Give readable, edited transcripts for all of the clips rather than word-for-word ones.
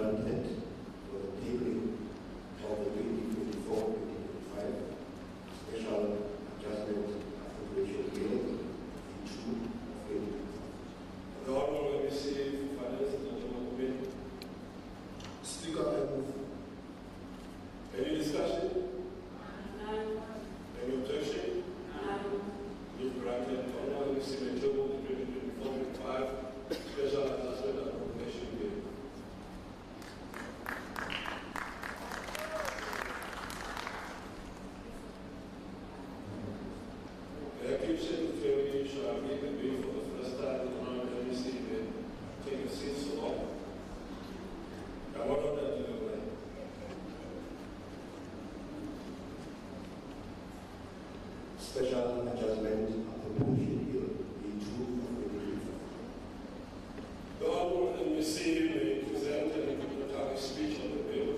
granted for the tabling of the 2024-2025 special adjustment appropriation bill V2 of 2025. The Honorable MEC for Finance and General Committee. Speaker, I move. Any discussion? None. Any objection? None. If granted, Honorable MEC may table the 2024-2025 special adjustment appropriation bill. The execution theory shall read the bill for the first time. The Honorable MEC may take a seat so long. I want to that to the way. Special adjustment appropriation bill V2 of 2025. The Honorable MEC may present an introductory speech on the bill.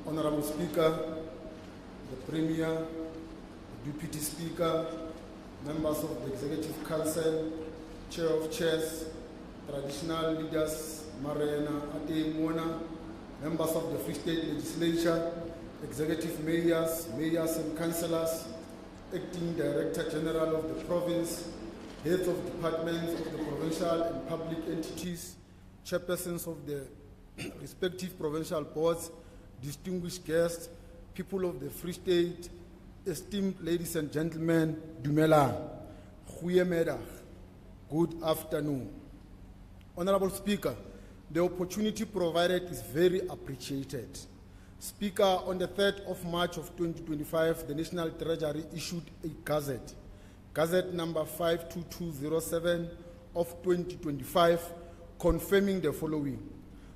Honorable Speaker, the Premier, the Deputy Speaker, members of the Executive Council, Chair of Chairs, traditional leaders, Marena, Ate Mona, members of the Free State Legislature, executive mayors, mayors and councillors, acting Director General of the province, heads of departments of the provincial and public entities, chairpersons of the respective provincial boards, distinguished guests, people of the Free State, esteemed ladies and gentlemen, Dumela, Goeiemiddag, good afternoon. Honorable Speaker, the opportunity provided is very appreciated. Speaker, on the 3rd of March of 2025, the National Treasury issued a Gazette number 52207 of 2025, confirming the following: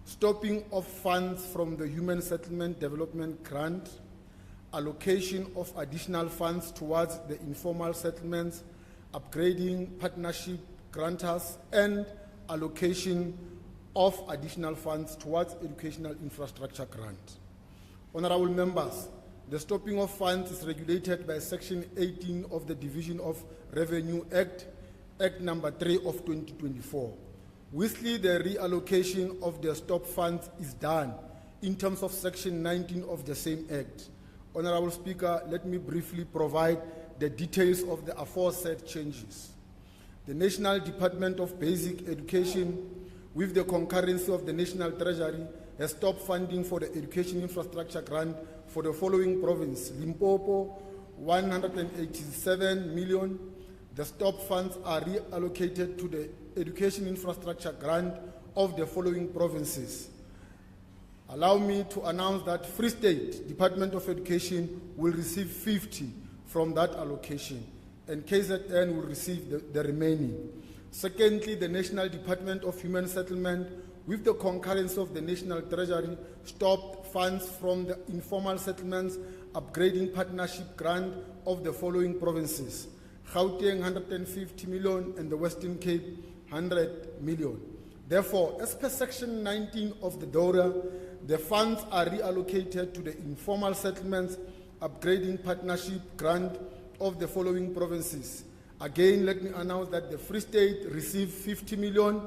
stopping of funds from the Human Settlement Development Grant, allocation of additional funds towards the informal settlements, upgrading partnership grantors, and allocation of additional funds towards educational infrastructure grant. Honorable members, the stopping of funds is regulated by Section 18 of the Division of Revenue Act, Act number 3 of 2024. Whistly, the reallocation of the stop funds is done in terms of Section 19 of the same Act. Honorable Speaker, let me briefly provide the details of the aforesaid changes. The National Department of Basic Education, with the concurrency of the National Treasury, has stopped funding for the education infrastructure grant for the following province: Limpopo, 187 million. The stop funds are reallocated to the education infrastructure grant of the following provinces. Allow me to announce that Free State Department of Education will receive 50 from that allocation, and KZN will receive the remaining. Secondly, the National Department of Human Settlement, with the concurrence of the National Treasury, stopped funds from the informal settlements upgrading partnership grant of the following provinces: Gauteng 150 million and the Western Cape 100 million. Therefore, as per Section 19 of the DORA, the funds are reallocated to the informal settlements upgrading partnership grant of the following provinces. Again, let me announce that the Free State received 50 million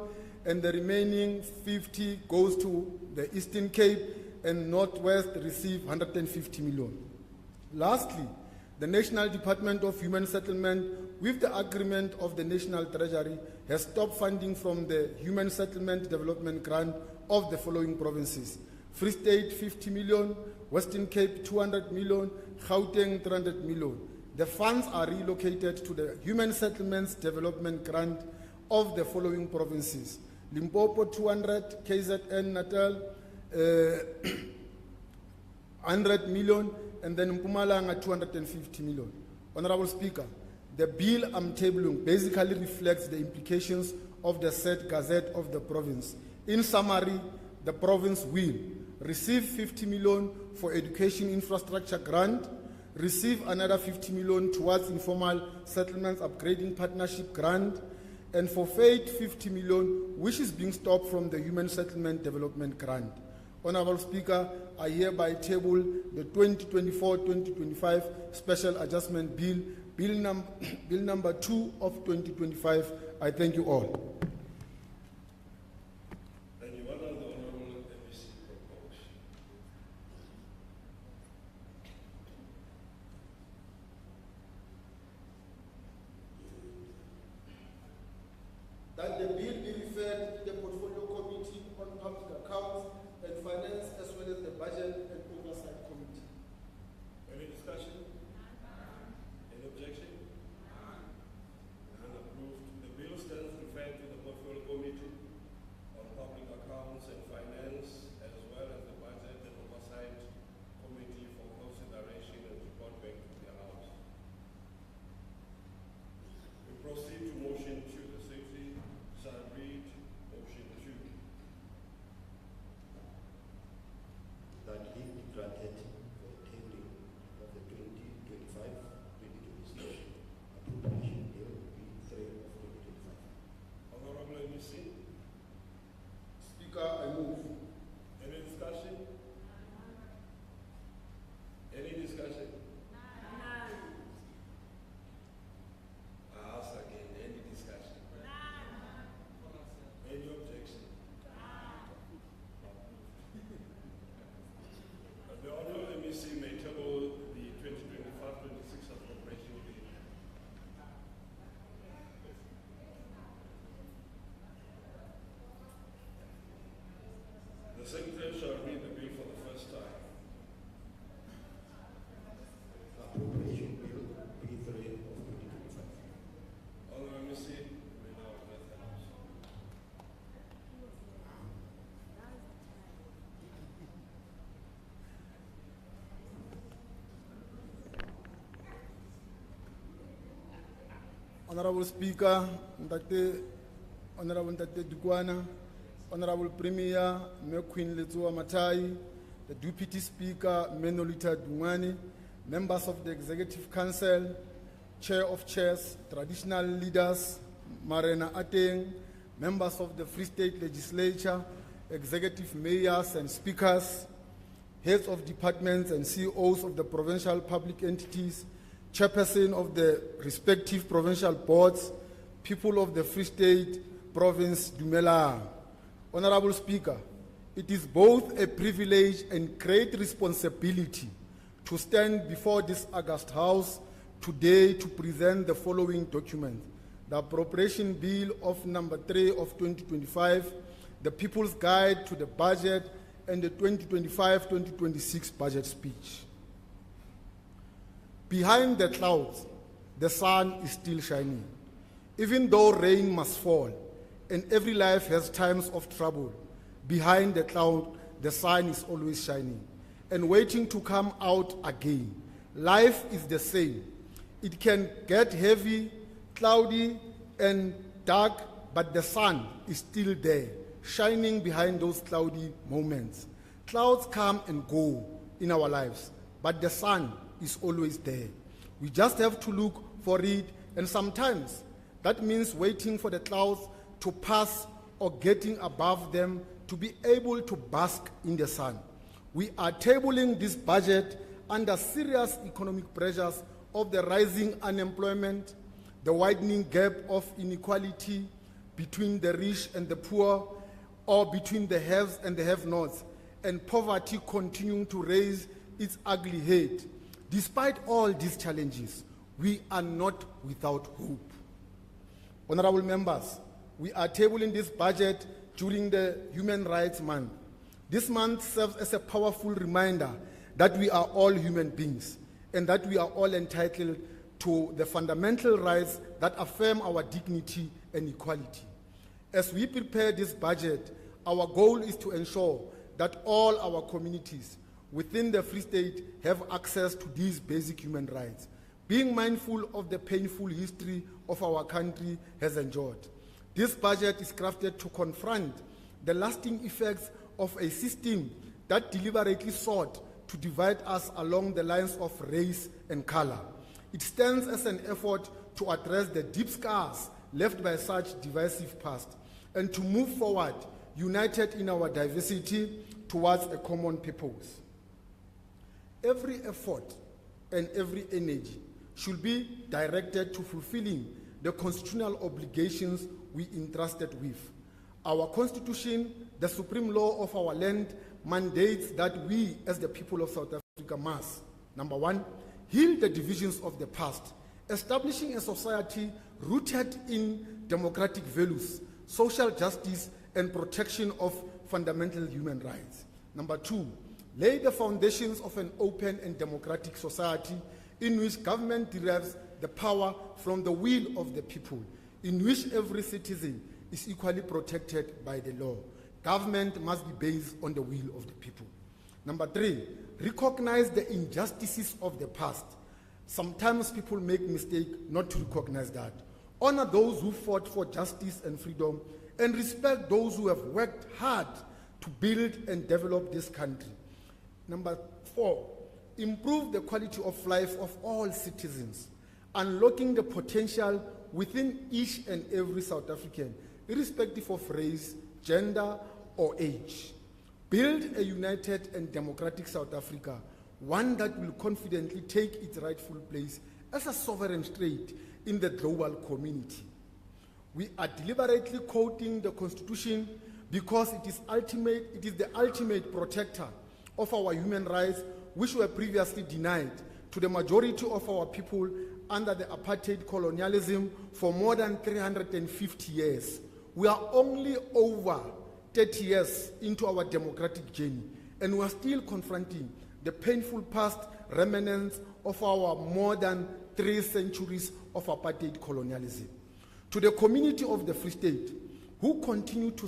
and the remaining 50 goes to the Eastern Cape, and Northwest receive 150 million. Lastly, the National Department of Human Settlement, with the agreement of the National Treasury, has stopped funding from the Human Settlement Development Grant of the following provinces: Free State 50 million, Western Cape 200 million, Gauteng 300 million. The funds are relocated to the Human Settlements Development Grant of the following provinces: Limpopo 200, KZN Natal 100 million, and then Mpumalanga 250 million. Honorable Speaker, the bill I'm tabling basically reflects the implications of the said Gazette of the province. In summary, the province will receive 50 million for education infrastructure grant, receive another 50 million towards informal settlements upgrading partnership grant, and forfeit 50 million, which is being stopped from the Human Settlement Development Grant. Honorable Speaker, I hereby table the 2024-2025 Special Adjustment Bill Bill number 2 of 2025. I thank you all. Thank you. What does the Honorable MEC propose? That the bill be referred to the Portfolio Committee on Public Accounts and Finance, as well as the Budget and Oversight Committee. Any discussion? Any objection? None approved. The bill stands referred to the Portfolio Committee on Public Accounts and Finance, as well as the Budget and Oversight Committee for consideration and report back to the House. We proceed to motion 2. The Secretary shall read motion 2. That leave be granted for the tabling of the 2025-2026 appropriation bill B3 of 2025. Honorable MEC, Speaker, I move. any discussion? Any discussion? I ask again, any discussion? Any objection? The Honorable MEC may table the 2025-26 appropriation bill. The Secretary shall read the bill for the first time. Appropriation bill B3 of 2025. Honorable MEC, may now address the House. Honorable Speaker, Honorable Ntate Dukwana, Honorable Premier, Queen Letsoa Matai, the Deputy Speaker, Menolita Dungani, members of the Executive Council, Chair of Chairs, traditional leaders, Marena Ateng, members of the Free State Legislature, executive mayors and speakers, heads of departments and CEOs of the provincial public entities, chairperson of the respective provincial boards, people of the Free State Province, Dumela. Honorable Speaker, it is both a privilege and great responsibility to stand before this august House today to present the following document: the Appropriation Bill of number 3 of 2025, the People's Guide to the Budget, and the 2025-2026 budget speech. Behind the clouds, the sun is still shining. Even though rain must fall, and every life has times of trouble, behind the cloud, the sun is always shining and waiting to come out again. Life is the same. It can get heavy, cloudy, and dark, but the sun is still there, shining behind those cloudy moments. Clouds come and go in our lives, but the sun is always there. We just have to look for it, and sometimes that means waiting for the clouds to pass or getting above them to be able to bask in the sun. We are tabling this budget under serious economic pressures of the rising unemployment, the widening gap of inequality between the rich and the poor, or between the haves and the have-nots, and poverty continuing to raise its ugly head. Despite all these challenges, we are not without hope. Honorable members, we are tabling this budget during the Human Rights Month. This month serves as a powerful reminder that we are all human beings and that we are all entitled to the fundamental rights that affirm our dignity and equality. As we prepare this budget, our goal is to ensure that all our communities within the Free State have access to these basic human rights, being mindful of the painful history of our country has endured. This budget is crafted to confront the lasting effects of a system that deliberately sought to divide us along the lines of race and color. It stands as an effort to address the deep scars left by such divisive past and to move forward united in our diversity towards a common purpose. Every effort and every energy should be directed to fulfilling the constitutional obligations we entrusted with. Our Constitution, the supreme law of our land, mandates that we, as the people of South Africa, must, number one, heal the divisions of the past, establishing a society rooted in democratic values, social justice, and protection of fundamental human rights. Number two, lay the foundations of an open and democratic society in which government derives the power from the will of the people, in which every citizen is equally protected by the law. Government must be based on the will of the people. Number three, recognize the injustices of the past. Sometimes people make mistake not to recognize that. Honor those who fought for justice and freedom, and respect those who have worked hard to build and develop this country. Number four, improve the quality of life of all citizens, unlocking the potential within each and every South African, irrespective of race, gender, or age. Build a united and democratic South Africa, one that will confidently take its rightful place as a sovereign state in the global community. We are deliberately quoting the Constitution because it is the ultimate protector of our human rights, which were previously denied to the majority of our people under the apartheid colonialism for more than 350 years. We are only over 30 years into our democratic journey, and we are still confronting the painful past remnants of our more than 3 centuries of apartheid colonialism. To the community of the Free State, who continue to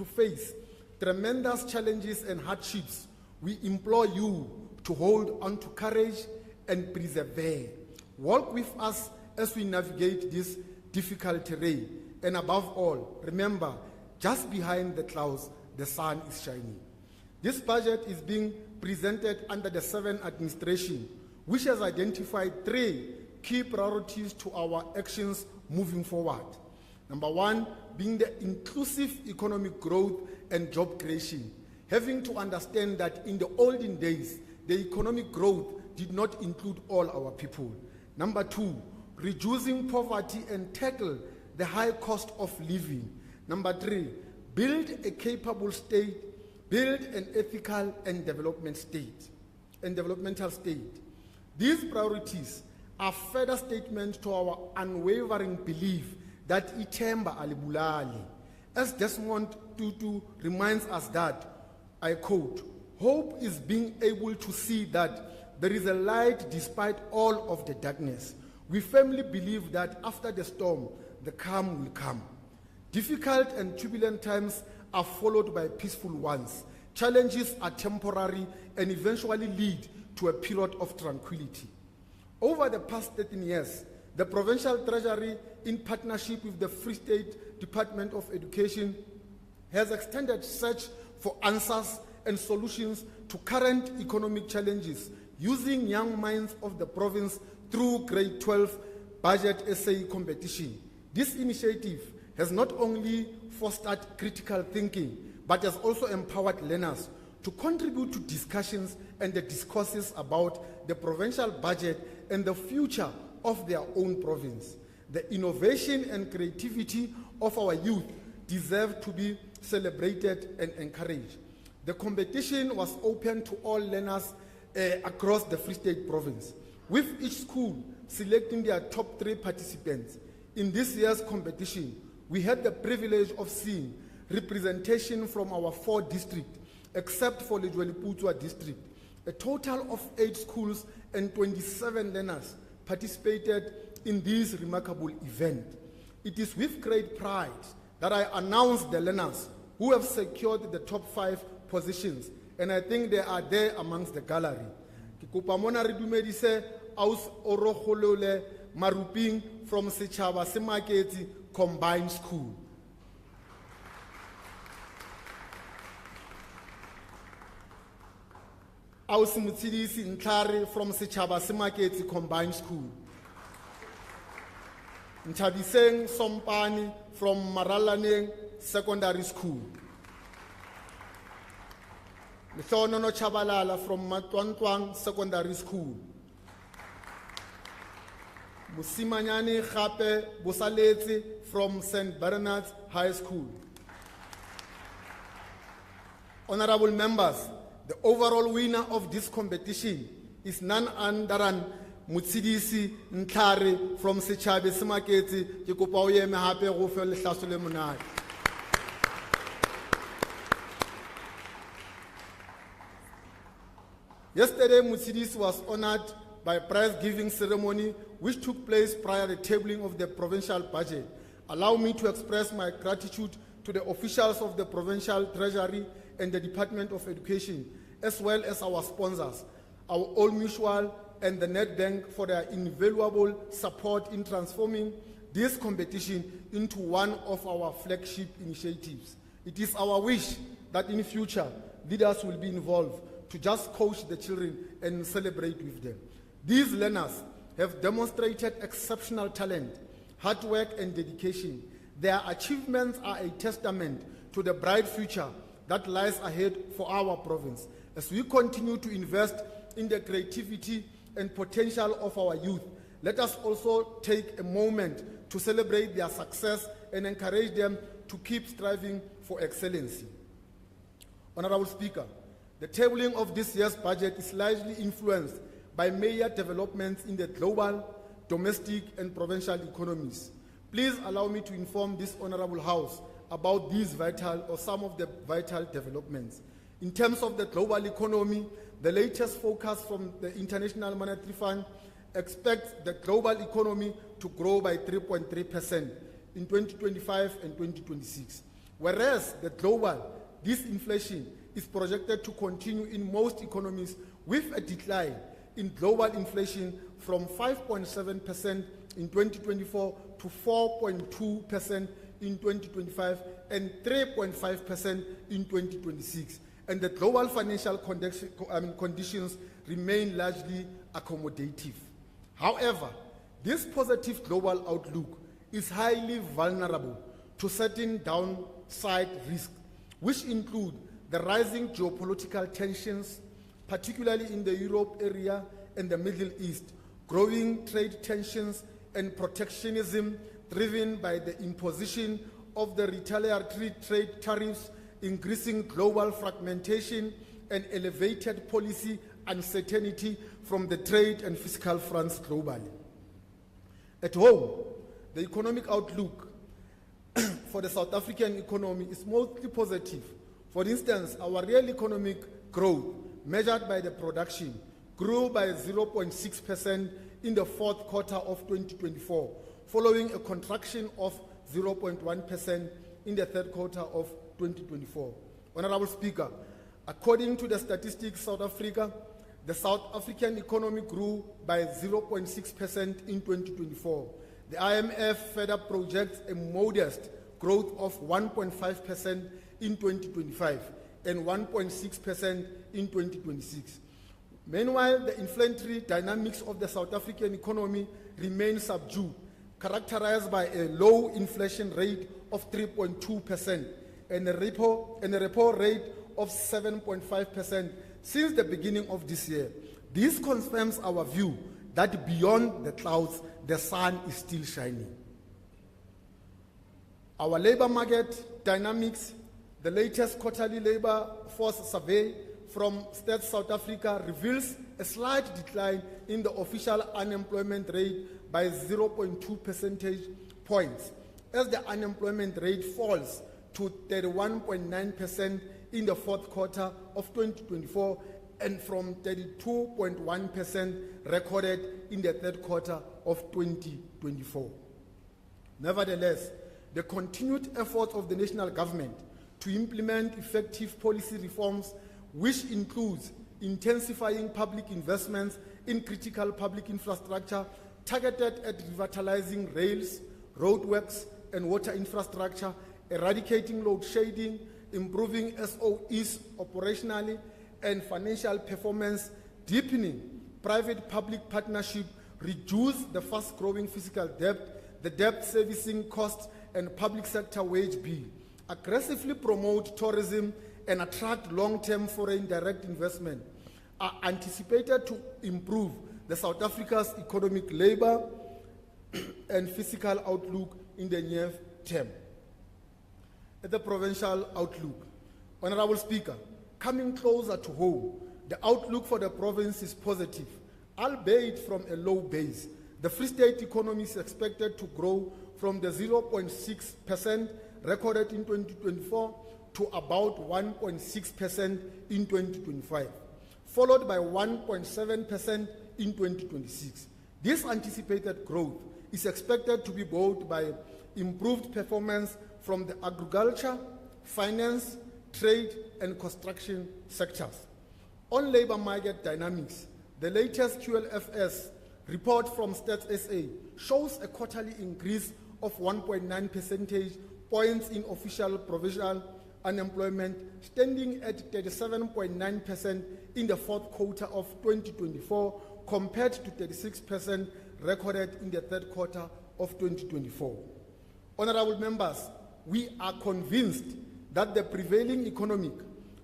face tremendous challenges and hardships, we implore you to hold on to courage and persevere. Walk with us as we navigate this difficult terrain. And above all, remember, just behind the clouds, the sun is shining. This budget is being presented under the 7th administration, which has identified 3 key priorities to our actions moving forward. Number one, being the inclusive economic growth and job creation, having to understand that in the olden days, the economic growth did not include all our people. Number two, reducing poverty and tackle the high cost of living. Number three, build a capable state, build an ethical and developmental state. These priorities are further statements to our unwavering belief that ithemba alibulali. As Desmond Tutu reminds us that, I quote, hope is being able to see that there is a light despite all of the darkness. We firmly believe that after the storm, the calm will come. Difficult and turbulent times are followed by peaceful ones. Challenges are temporary and eventually lead to a period of tranquility. Over the past 13 years, the Provincial Treasury, in partnership with the Free State Department of Education, has extended search for answers and solutions to current economic challenges using young minds of the province through grade 12 budget essay competition. This initiative has not only fostered critical thinking, but has also empowered learners to contribute to discussions and the discourses about the provincial budget and the future of their own province. The innovation and creativity of our youth deserve to be celebrated and encouraged. The competition was open to all learners across the Free State province, with each school selecting their top 3 participants. In this year's competition, we had the privilege of seeing representation from our 4 districts, except for Lejweliputswa district. A total of 8 schools and 27 learners participated in this remarkable event. It is with great pride that I announce the learners who have secured the top 5 positions, and I think they are there amongst the gallery. Ke kopa mona re dumedise Aus Orogolole Maruping from Setšhaba se Maketse Combined School. Aus Mutsidisi Ntlare from Setšhaba se Maketse Combined School. Nchabiseng Sompani from Maralaneng Secondary School. Mhlonono Chabalala from Matwantwang Secondary School. Musimanyane Khape Bosaletse from St. Bernard's High School. Honorable members, the overall winner of this competition is none other than Mutsidisi Ntlare from Sechabe Semaketse. Ke kopa o eme hape go fe lehlaso le monate. Yesterday, Mutsidisi was honored by a prize-giving ceremony which took place prior to the tabling of the provincial budget. Allow me to express my gratitude to the officials of the Provincial Treasury and the Department of Education, as well as our sponsors, our Old Mutual and the Net Bank for their invaluable support in transforming this competition into one of our flagship initiatives. It is our wish that in future, leaders will be involved to just coach the children and celebrate with them. These learners have demonstrated exceptional talent, hard work, and dedication. Their achievements are a testament to the bright future that lies ahead for our province. As we continue to invest in the creativity and potential of our youth, let us also take a moment to celebrate their success and encourage them to keep striving for excellency. Honorable Speaker, the tabling of this year's budget is largely influenced by major developments in the global, domestic, and provincial economies. Please allow me to inform this Honorable House about these some of the vital developments. In terms of the global economy, the latest forecast from the International Monetary Fund expects the global economy to grow by 3.3% in 2025 and 2026, whereas the global disinflation is projected to continue in most economies with a decline in global inflation from 5.7% in 2024 to 4.2% in 2025 and 3.5% in 2026. And the global financial conditions remain largely accommodative. However, this positive global outlook is highly vulnerable to certain downside risks, which include the rising geopolitical tensions, particularly in the Europe area and the Middle East, growing trade tensions and protectionism driven by the imposition of the retaliatory trade tariffs, increasing global fragmentation, and elevated policy uncertainty from the trade and fiscal fronts globally. At home, the economic outlook for the South African economy is mostly positive. For instance, our real economic growth, measured by the production, grew by 0.6% in the fourth quarter of 2024, following a contraction of 0.1% in the third quarter of 2024. Honorable Speaker, according to the statistics South Africa, the South African economy grew by 0.6% in 2024. The IMF further projects a modest growth of 1.5% in 2025 and 1.6% in 2026. Meanwhile, the inflationary dynamics of the South African economy remain subdued, characterized by a low inflation rate of 3.2% and a repo rate of 7.5% since the beginning of this year. This confirms our view that beyond the clouds, the sun is still shining. Our labor market dynamics, the latest quarterly labor force survey from Stats South Africa reveals a slight decline in the official unemployment rate by 0.2 percentage points, as the unemployment rate falls to 31.9% in the fourth quarter of 2024 and from 32.1% recorded in the third quarter of 2024. Nevertheless, the continued efforts of the national government to implement effective policy reforms, which includes intensifying public investments in critical public infrastructure targeted at revitalizing rails, roadworks, and water infrastructure, eradicating load shedding, improving SOEs operationally and financial performance, deepening private-public partnership, reduce the fast-growing fiscal debt, the debt servicing costs, and public sector wage bill, aggressively promote tourism and attract long-term foreign direct investment, are anticipated to improve the South Africa's economic, labor, and fiscal outlook in the near term. At the provincial outlook, Honorable Speaker, coming closer to home, the outlook for the province is positive, albeit from a low base. The Free State economy is expected to grow from the 0.6% recorded in 2024 to about 1.6% in 2025, followed by 1.7% in 2026. This anticipated growth is expected to be buoyed by improved performance from the agriculture, finance, trade, and construction sectors. On labor market dynamics, the latest QLFS report from Stats SA shows a quarterly increase of 1.9 percentage points in official provincial unemployment, standing at 37.9% in the fourth quarter of 2024 compared to 36% recorded in the third quarter of 2024. Honorable members, we are convinced that the prevailing economic,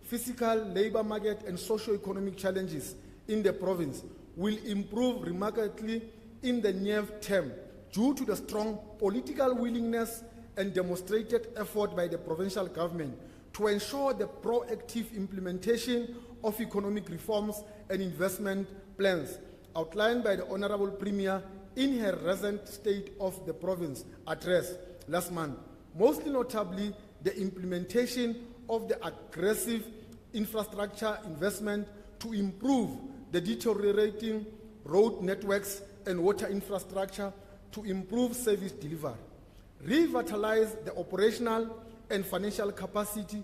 fiscal, labor market, and socio-economic challenges in the province will improve remarkably in the near term due to the strong political willingness and demonstrated effort by the provincial government to ensure the proactive implementation of economic reforms and investment plans outlined by the Honorable Premier in her recent State of the Province address last month, mostly notably the implementation of the aggressive infrastructure investment to improve the deteriorating road networks and water infrastructure to improve service delivery, revitalize the operational and financial capacity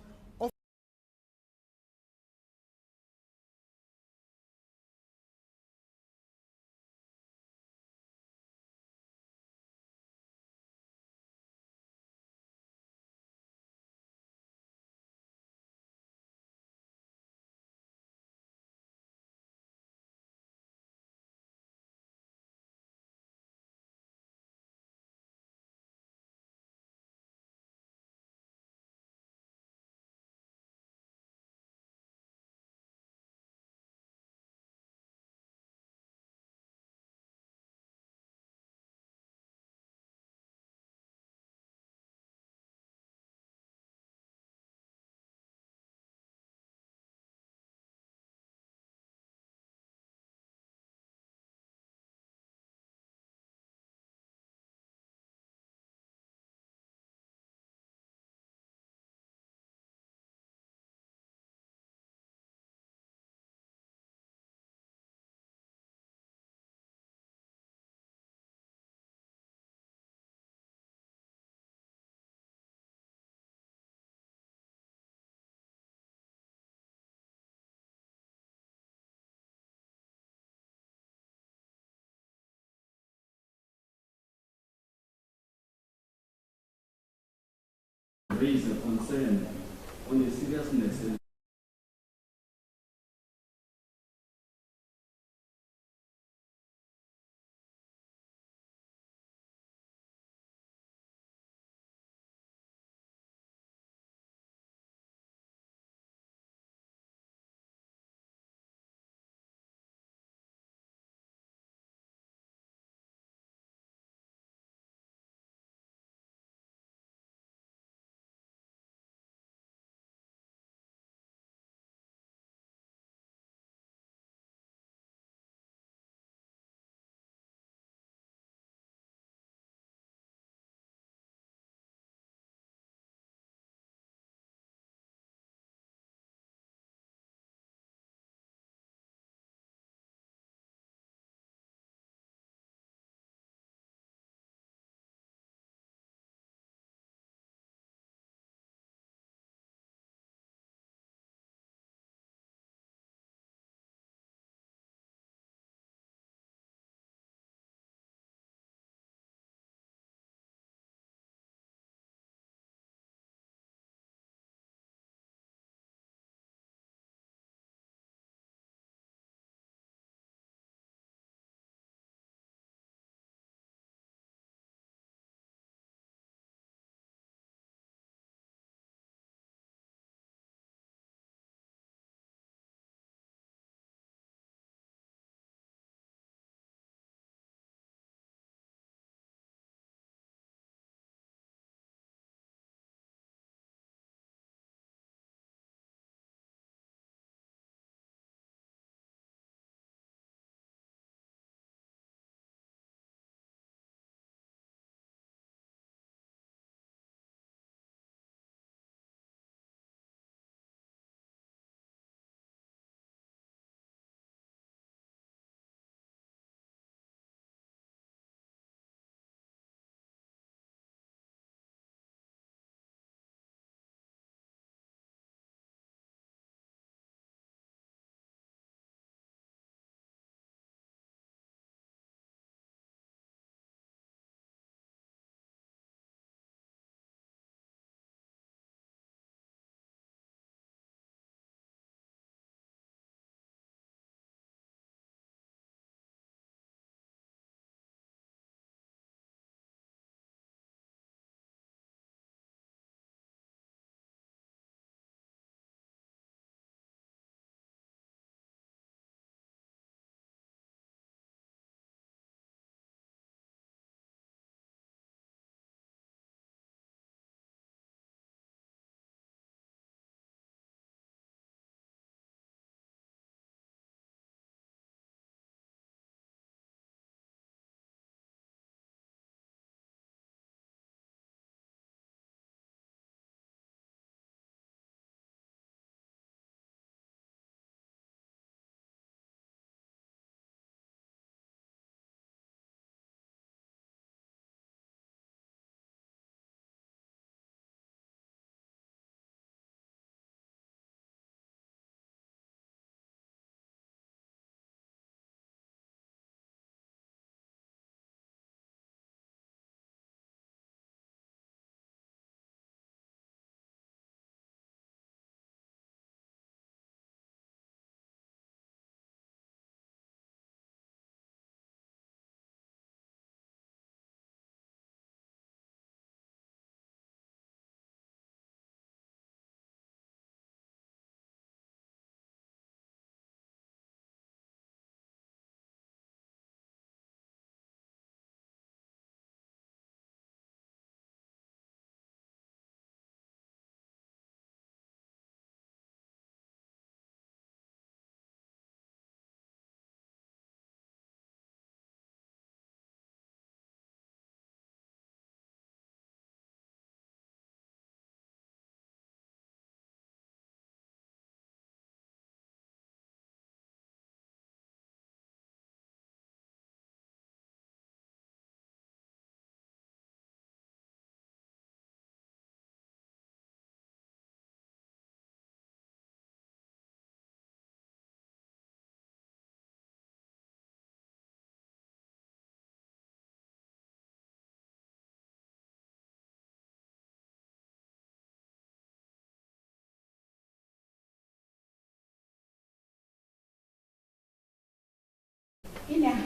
raise a concern on the seriousness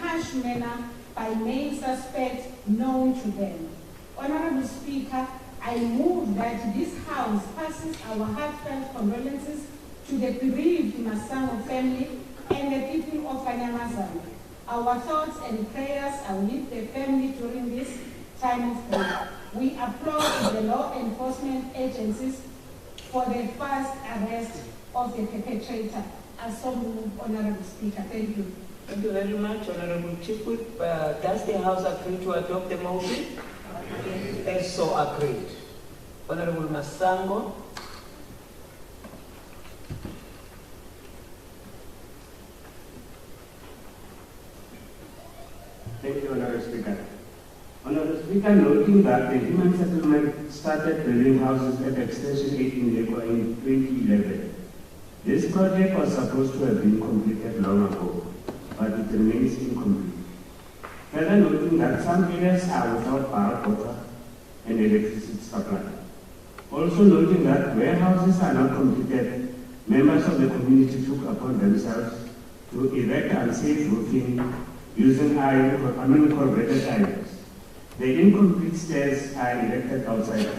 harsh manner by main suspects known to them. Honorable Speaker, I move that this House passes our heartfelt condolences to the bereaved Masango family and the people of Anyamazane. Our thoughts and prayers are with the family during this time of grief. We applaud the law enforcement agencies for the fast arrest of the perpetrator. As so moved, Honorable Speaker. Thank you. Thank you very much, Honorable Chief Whip. Does the House agree to adopt the motion? As so agreed. Honorable Masango. Thank you, Honorable Speaker. Honorable Speaker, noting that the human settlement started building houses at Extension 8 in Leko in 2011. This project was supposed to have been completed long ago, but it remains incomplete. Further noting that some areas are without power, water, and electricity supply. Also noting that where houses are not completed, members of the community took upon themselves to erect unsafe roofing using unincorporated items. The incomplete stairs are erected outside,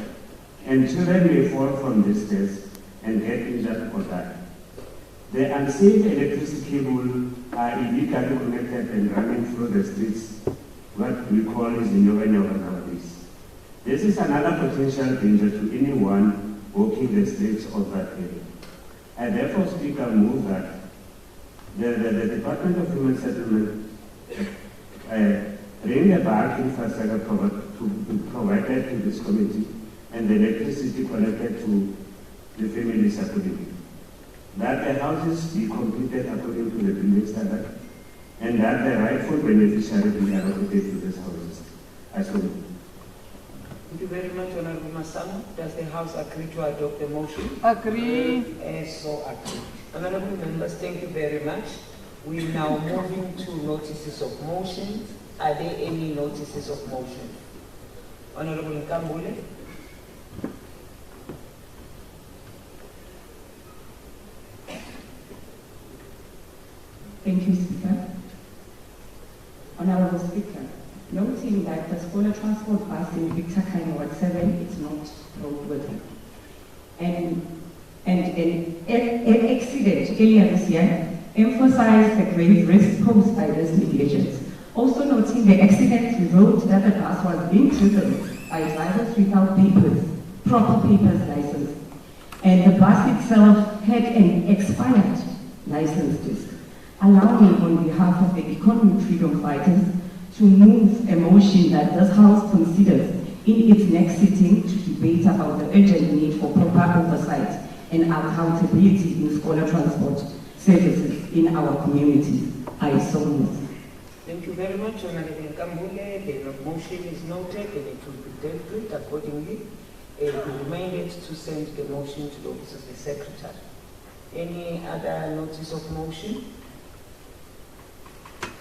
and children may fall from these stairs and get injured or die. The unsafe electricity cables are illegally connected and running through the streets, what we call is the nowadays. This is another potential danger to anyone walking the streets of that area. I therefore, Speaker, move that the Department of Human Settlement bring the bulk infrastructure provided to this committee and the electricity connected to the families accordingly. That the houses be completed according to the building standard, and that the rightful beneficiary be allocated to these houses. I so move. Thank you very much, Honorable Masango. Does the House agree to adopt the motion? Agree. As so agreed. Honorable members, thank you very much. We now moving to notices of motions. Are there any notices of motion? Honorable Nkambule. Thank you, Speaker. Honorable Speaker, noting that the scholar transport bus in Victor Kine Ward 7 is not roadworthy. And an accident earlier this year emphasized the grave risk posed by this negligence. Also noting the accident revealed that the bus was being driven by drivers without papers, proper papers license. And the bus itself had an expired license disc. Allow me on behalf of the economic freedom fighters to move a motion that this House considers in its next sitting to debate about the urgent need for proper oversight and accountability in scholar transport services in our communities. I so move. Thank you very much, Honorable Nkambule. The motion is noted and it will be dealt with accordingly. It will be reminded to send the motion to the Office of the Secretary. Any other notice of motion?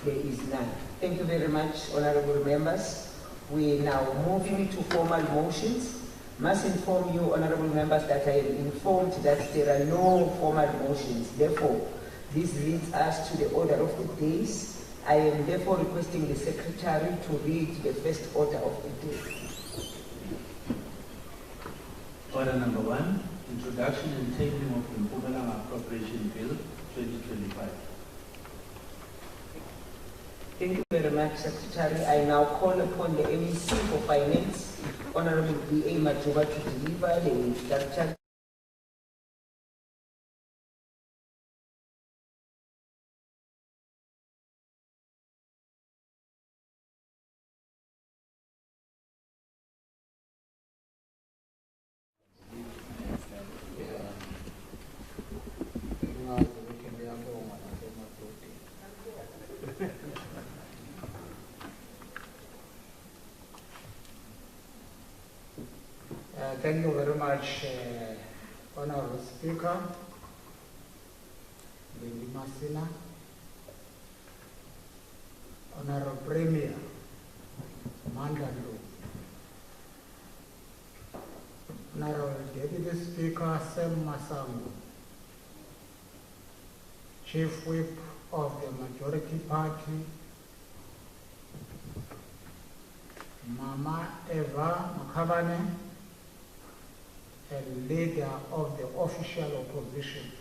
There is none. Thank you very much, honorable members. We now moving to formal motions. Must inform you, honorable members, that I am informed that there are no formal motions. Therefore, this leads us to the order of the days. I am therefore requesting the Secretary to read the first order of the day. Order number 1, introduction and tabling of the Mpumalanga Appropriation Bill 2025. Thank you very much, Secretary. I now call upon the MEC for Finance, Honorable B.A. Majuba, to deliver the introduction. Thank you very much, Honorable Speaker, Lady Masina, Honorable Premier, Mandalo, Honorable Deputy Speaker Sam Masango, Chief Whip of the Majority Party, Mama Eva Makabane, a leader of the official opposition,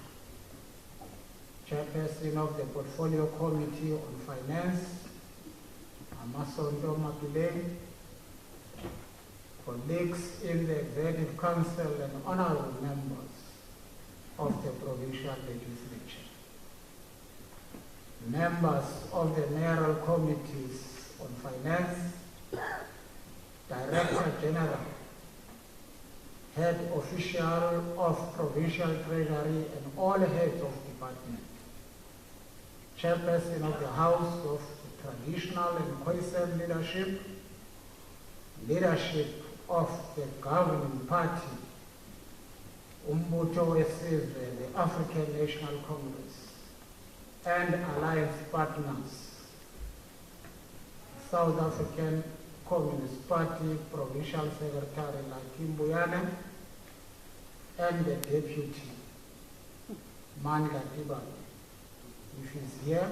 chairperson of the Portfolio Committee on Finance, Mama Sondo Mapile, colleagues in the Executive Council and honorable members of the Provincial Legislature, members of the Mayoral Committees on Finance, Director General, Head Official of Provincial Treasury and all heads of department, Chairperson of the House of the Traditional and Khoisan Leadership, leadership of the governing party, Umbutho Wesizwe, the African National Congress, and alliance partners, South African Communist Party Provincial Secretary Lakim Buyane, and the Deputy, Mandla Tiba, if he's here,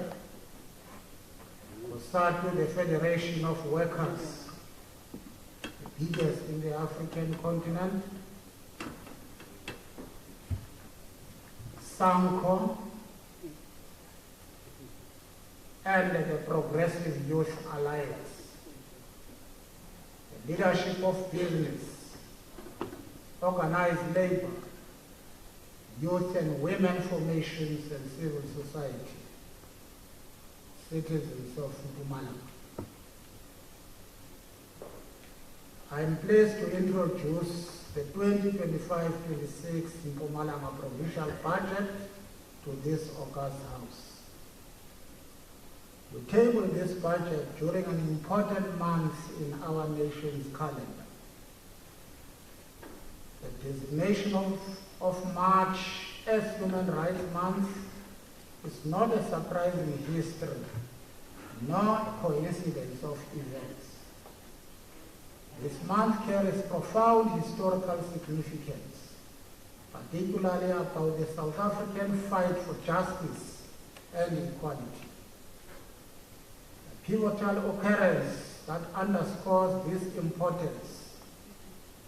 COSATU, the Federation of Workers, the biggest in the African continent, SANCO, and the Progressive Youth Alliance, the leadership of business, organized labor, youth and women formations and civil society, citizens of Mpumalanga. I am pleased to introduce the 2025-26 Mpumalanga Provincial Budget to this august House. We tabled this budget during an important month in our nation's calendar. The designation of March as Human Rights Month is not a surprise in history, nor a coincidence of events. This month carries profound historical significance, particularly about the South African fight for justice and equality. A pivotal occurrence that underscores this importance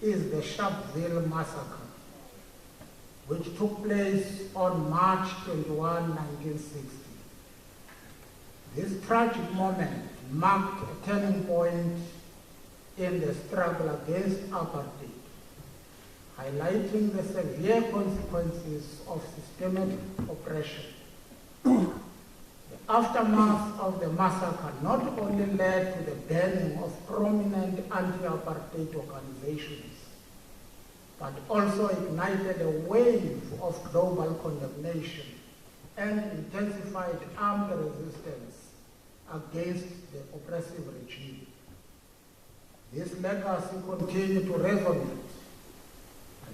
is the Sharpeville massacre, which took place on March 21, 1960. This tragic moment marked a turning point in the struggle against apartheid, highlighting the severe consequences of systemic oppression. The aftermath of the massacre not only led to the banning of prominent anti-apartheid organizations, but also ignited a wave of global condemnation and intensified armed resistance against the oppressive regime. This legacy continues to resonate,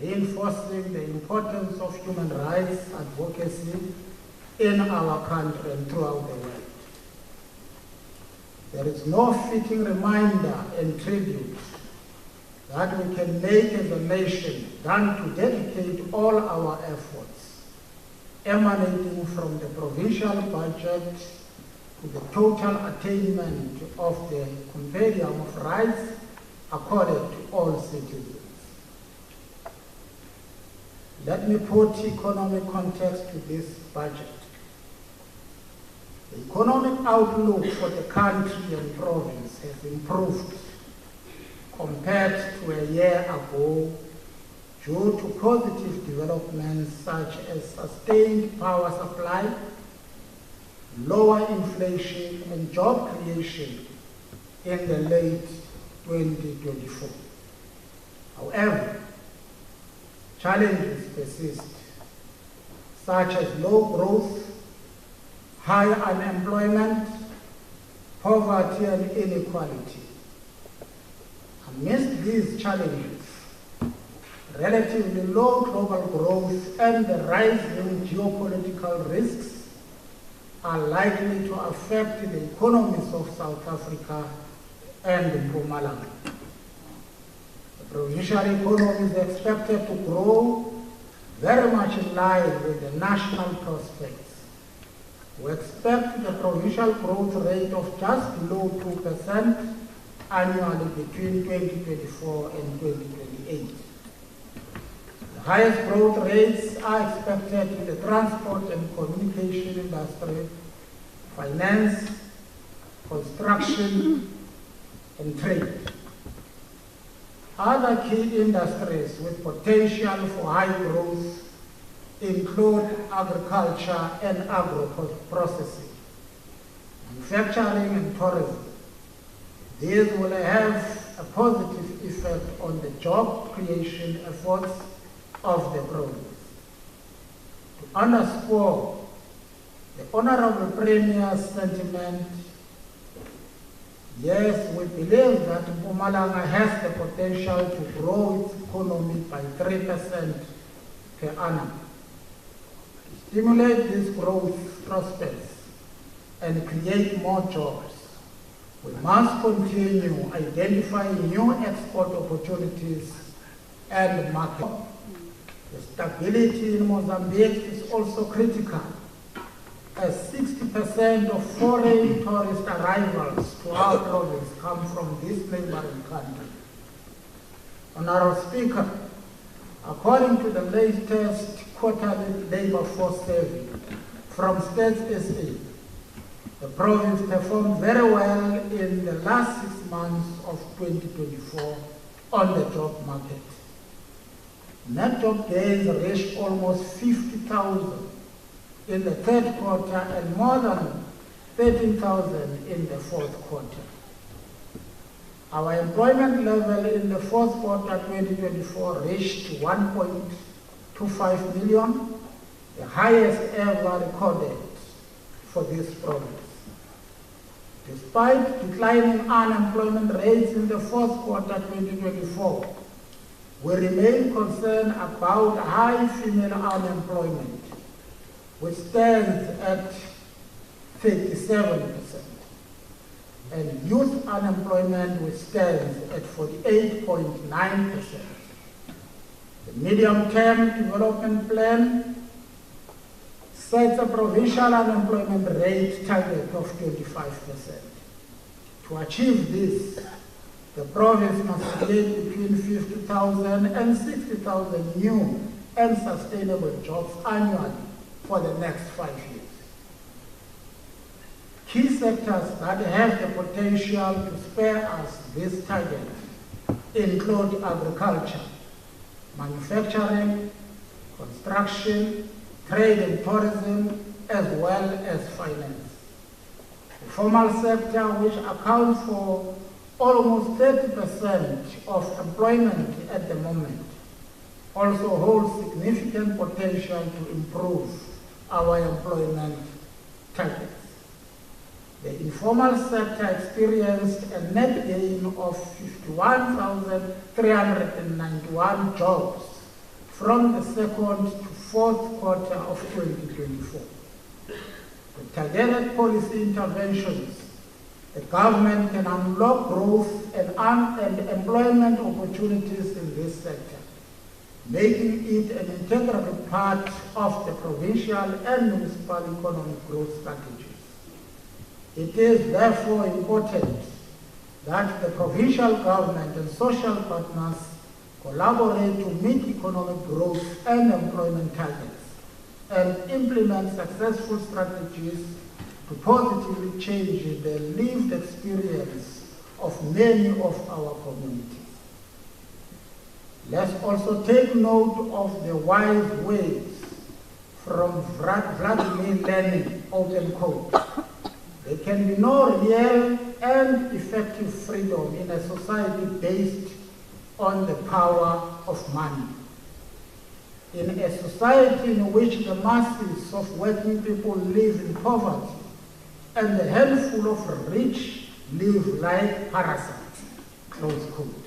reinforcing the importance of human rights advocacy in our country and throughout the world. There is no fitting reminder and tribute that we can make as a nation than to dedicate all our efforts emanating from the provincial budget to the total attainment of the compendium of rights accorded to all citizens. Let me put economic context to this budget. The economic outlook for the country and province has improved compared to a year ago due to positive developments such as sustained power supply, lower inflation and job creation in the late 2024. However, challenges persist, such as low growth, high unemployment, poverty and inequality. Amidst these challenges, relatively low global growth and the rising geopolitical risks are likely to affect the economies of South Africa and Mpumalanga. The provincial economy is expected to grow very much in line with the national prospects. We expect the provincial growth rate of just below 2% annually between 2024 and 2028. The highest growth rates are expected in the transport and communication industry, finance, construction, and trade. Other key industries with potential for high growth include agriculture and agro-processing, manufacturing and tourism. These will have a positive effect on the job creation efforts of the province. To underscore the Honorable Premier's sentiment, yes, we believe that Mpumalanga has the potential to grow its economy by 3% per annum. To stimulate these growth prospects and create more jobs, we must continue identifying new export opportunities and markets. The stability in Mozambique is also critical, as 60% of foreign tourist arrivals to our province come from this neighboring country. Honorable Speaker, according to the latest quarterly labor force survey from States SA, the province performed very well in the last 6 months of 2024 on the job market. Net job gains reached almost 50,000 in the third quarter and more than 13,000 in the fourth quarter. Our employment level in the fourth quarter 2024 reached 1.25 million, the highest ever recorded for this province. Despite declining unemployment rates in the fourth quarter 2024, we remain concerned about high female unemployment, which stands at 37%, and youth unemployment, which stands at 48.9%. The medium-term development plan sets a provincial unemployment rate target of 25%. To achieve this, the province must create between 50,000 and 60,000 new and sustainable jobs annually for the next 5 years. Key sectors that have the potential to spare us this target include agriculture, manufacturing, construction, trade and tourism, as well as finance. The formal sector, which accounts for almost 30% of employment at the moment, also holds significant potential to improve our employment targets. The informal sector experienced a net gain of 51,391 jobs from the second to fourth quarter of 2024. With targeted policy interventions, the government can unlock growth and employment opportunities in this sector, making it an integral part of the provincial and municipal economic growth strategies. It is therefore important that the provincial government and social partners collaborate to meet economic growth and employment targets and implement successful strategies to positively change the lived experience of many of our communities. Let's also take note of the wise ways from Vladimir Lenin, open quote. There can be no real and effective freedom in a society based on the power of money. In a society in which the masses of working people live in poverty and a handful of rich live like parasites, close quote.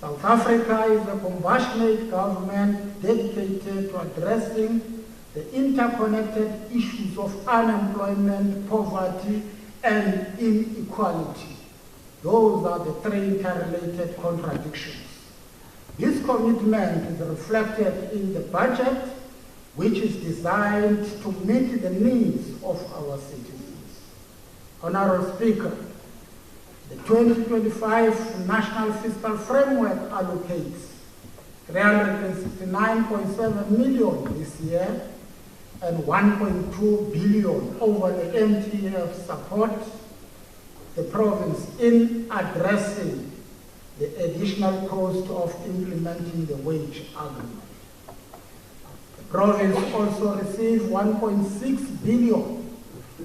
South Africa is a compassionate government dedicated to addressing the interconnected issues of unemployment, poverty, and inequality. Those are the three interrelated contradictions. This commitment is reflected in the budget, which is designed to meet the needs of our citizens. Honorable Speaker, The 2025 National Fiscal Framework allocates 369.7 million this year and 1.2 billion over the MTF support the province in addressing the additional cost of implementing the wage agreement. The province also received 1.6 billion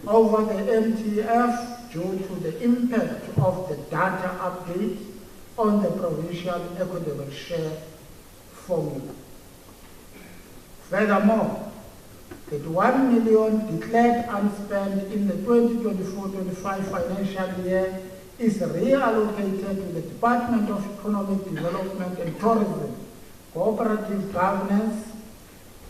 over the MTF due to the impact of the data update on the provincial equitable share formula. Furthermore, 31 million declared unspent in the 2024-25 financial year is reallocated to the Department of Economic Development and Tourism, Cooperative Governance,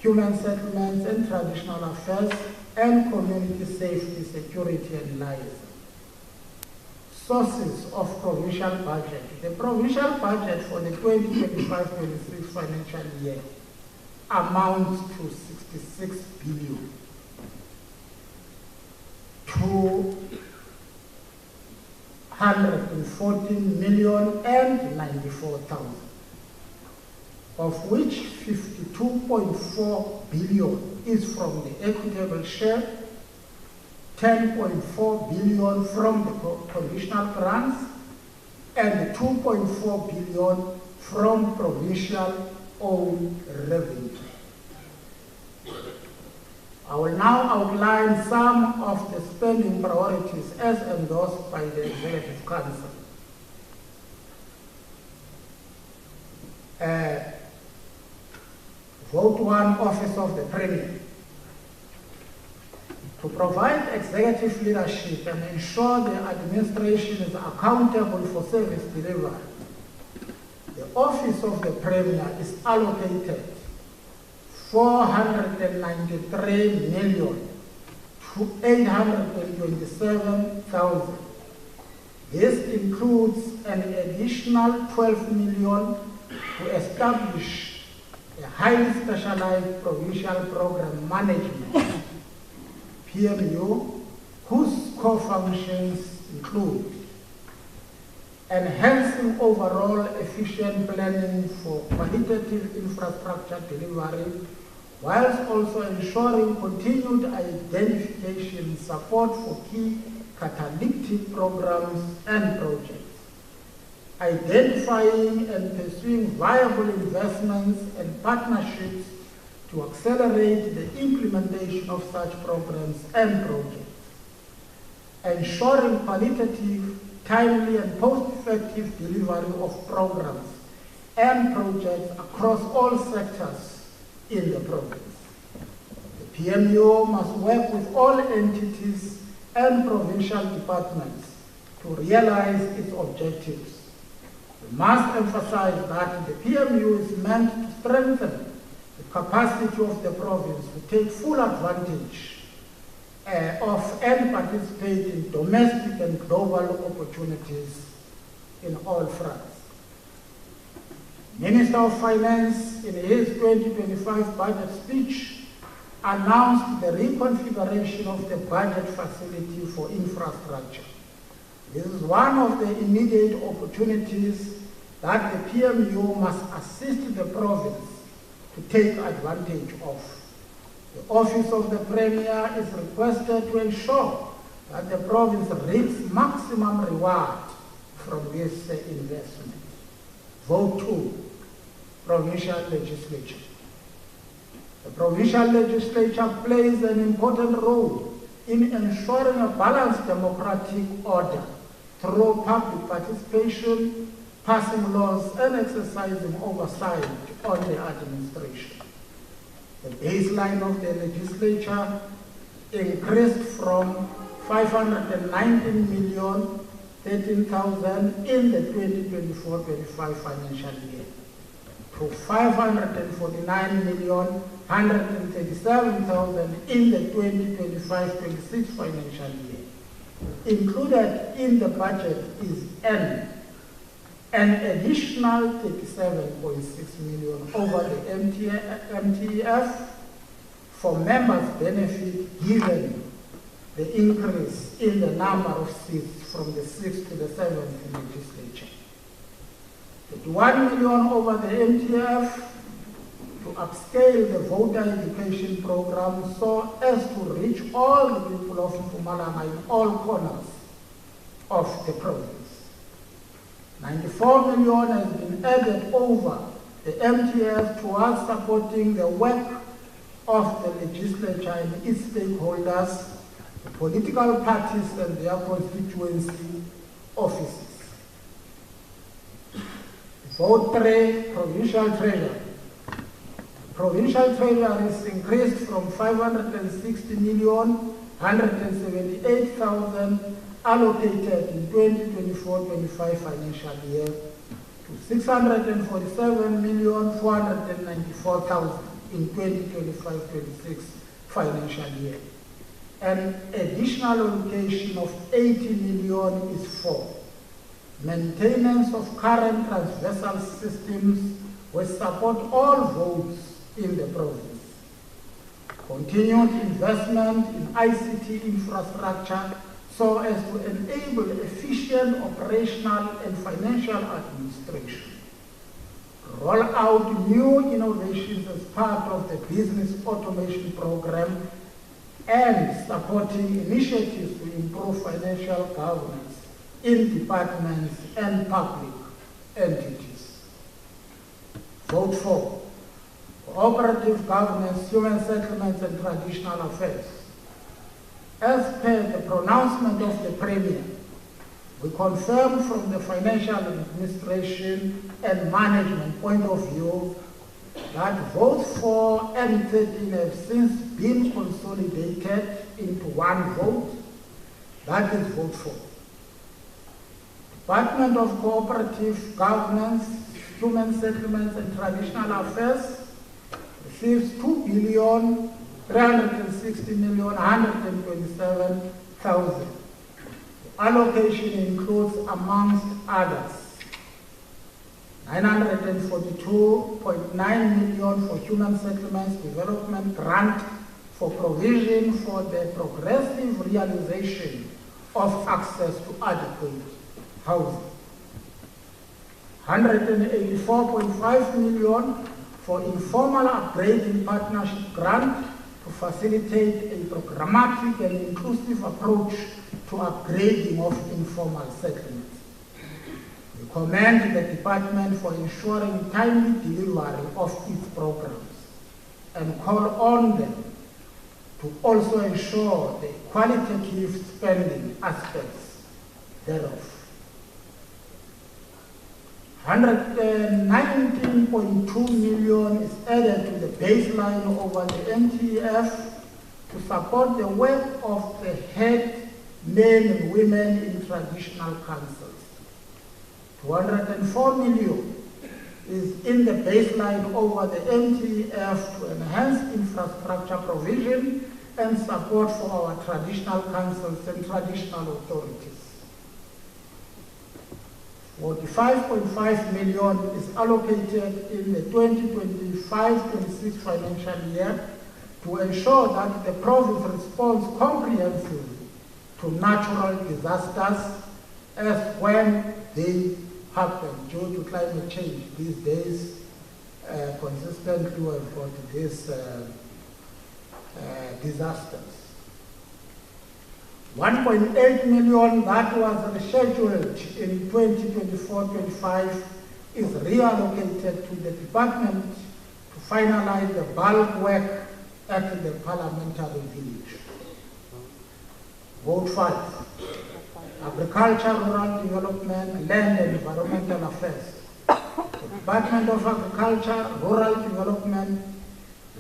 Human Settlements and Traditional Affairs, and Community Safety, Security and Liaison. Sources of provincial budget. The provincial budget for the 2025-26 financial year amounts to 66 billion to 114,094,000, of which 52.4 billion is from the equitable share, 10.4 billion from the conditional grants, and 2.4 billion from provincial own revenue. I will now outline some of the spending priorities as endorsed by the Executive Council. Vote 1, Office of the Premier. To provide executive leadership and ensure the administration is accountable for service delivery, the Office of the Premier is allocated 493 million to 827,000. This includes an additional 12 million to establish a highly specialized provincial program management, PMU, whose core functions include enhancing overall efficient planning for qualitative infrastructure delivery, whilst also ensuring continued identification support for key catalytic programs and projects, identifying and pursuing viable investments and partnerships to accelerate the implementation of such programs and projects, ensuring qualitative, timely and post-effective delivery of programs and projects across all sectors in the province. The PMU must work with all entities and provincial departments to realize its objectives. We must emphasize that the PMU is meant to strengthen the capacity of the province to take full advantage of and participate in domestic and global opportunities in all fronts. Minister of Finance, in his 2025 budget speech, announced the reconfiguration of the budget facility for infrastructure. This is one of the immediate opportunities that the PMU must assist the province to take advantage of. The Office of the Premier is requested to ensure that the province reaps maximum reward from this investment. Vote 2, Provincial Legislature. The Provincial Legislature plays an important role in ensuring a balanced democratic order through public participation, passing laws, and exercising oversight on the administration. The baseline of the legislature increased from 519,013,000 in the 2024-25 financial year to 549,137,000 in the 2025-26 financial year. Included in the budget is an additional 37.6 million over the MTF for members' benefit given the increase in the number of seats from the 6th to the 7th legislature. 31 million over the MTF to upscale the voter education program so as to reach all the people of Mpumalanga in all corners of the province. 94 million has been added over the MTF towards supporting the work of the legislature and its stakeholders, the political parties and their constituency offices. Vote 3, Provincial Treasury. Provincial Treasury is increased from 560 million 178,000 allocated in 2024-25 financial year to 647 million 494,000 in 2025-26 financial year. An additional allocation of 80 million is for maintenance of current transversal systems which support all votes in the province. Continued investment in ICT infrastructure so as to enable efficient operational and financial administration. Roll out new innovations as part of the business automation program and supporting initiatives to improve financial governance in departments and public entities. Vote 4. Cooperative governance, human settlements and traditional affairs. As per the pronouncement of the Premier, we confirm from the financial administration and management point of view that votes 4 and 13 have since been consolidated into one vote. That is vote 4. Department of Cooperative Governance, Human Settlements and Traditional Affairs receives 2,360,127,000. Allocation includes, amongst others, 942.9 million for human settlements development grant for provision for the progressive realization of access to adequate housing. 184.5 million for informal upgrading partnership grant to facilitate a programmatic and inclusive approach to upgrading of informal settlements. We commend the department for ensuring timely delivery of its programs and call on them to also ensure the qualitative spending aspects thereof. 119.2 million is added to the baseline over the MTF to support the work of the head men and women in traditional councils. 204 million is in the baseline over the MTF to enhance infrastructure provision and support for our traditional councils and traditional authorities. 45.5 million is allocated in the 2025-26 financial year to ensure that the province responds comprehensively to natural disasters as when they happen due to climate change. These days, consistently we have got these disasters. 1.8 million that was rescheduled in 2024-25 is reallocated to the department to finalize the bulk work at the parliamentary village. Vote 5. Agriculture, Rural Development, Land and Environmental Affairs. The Department of Agriculture, Rural Development,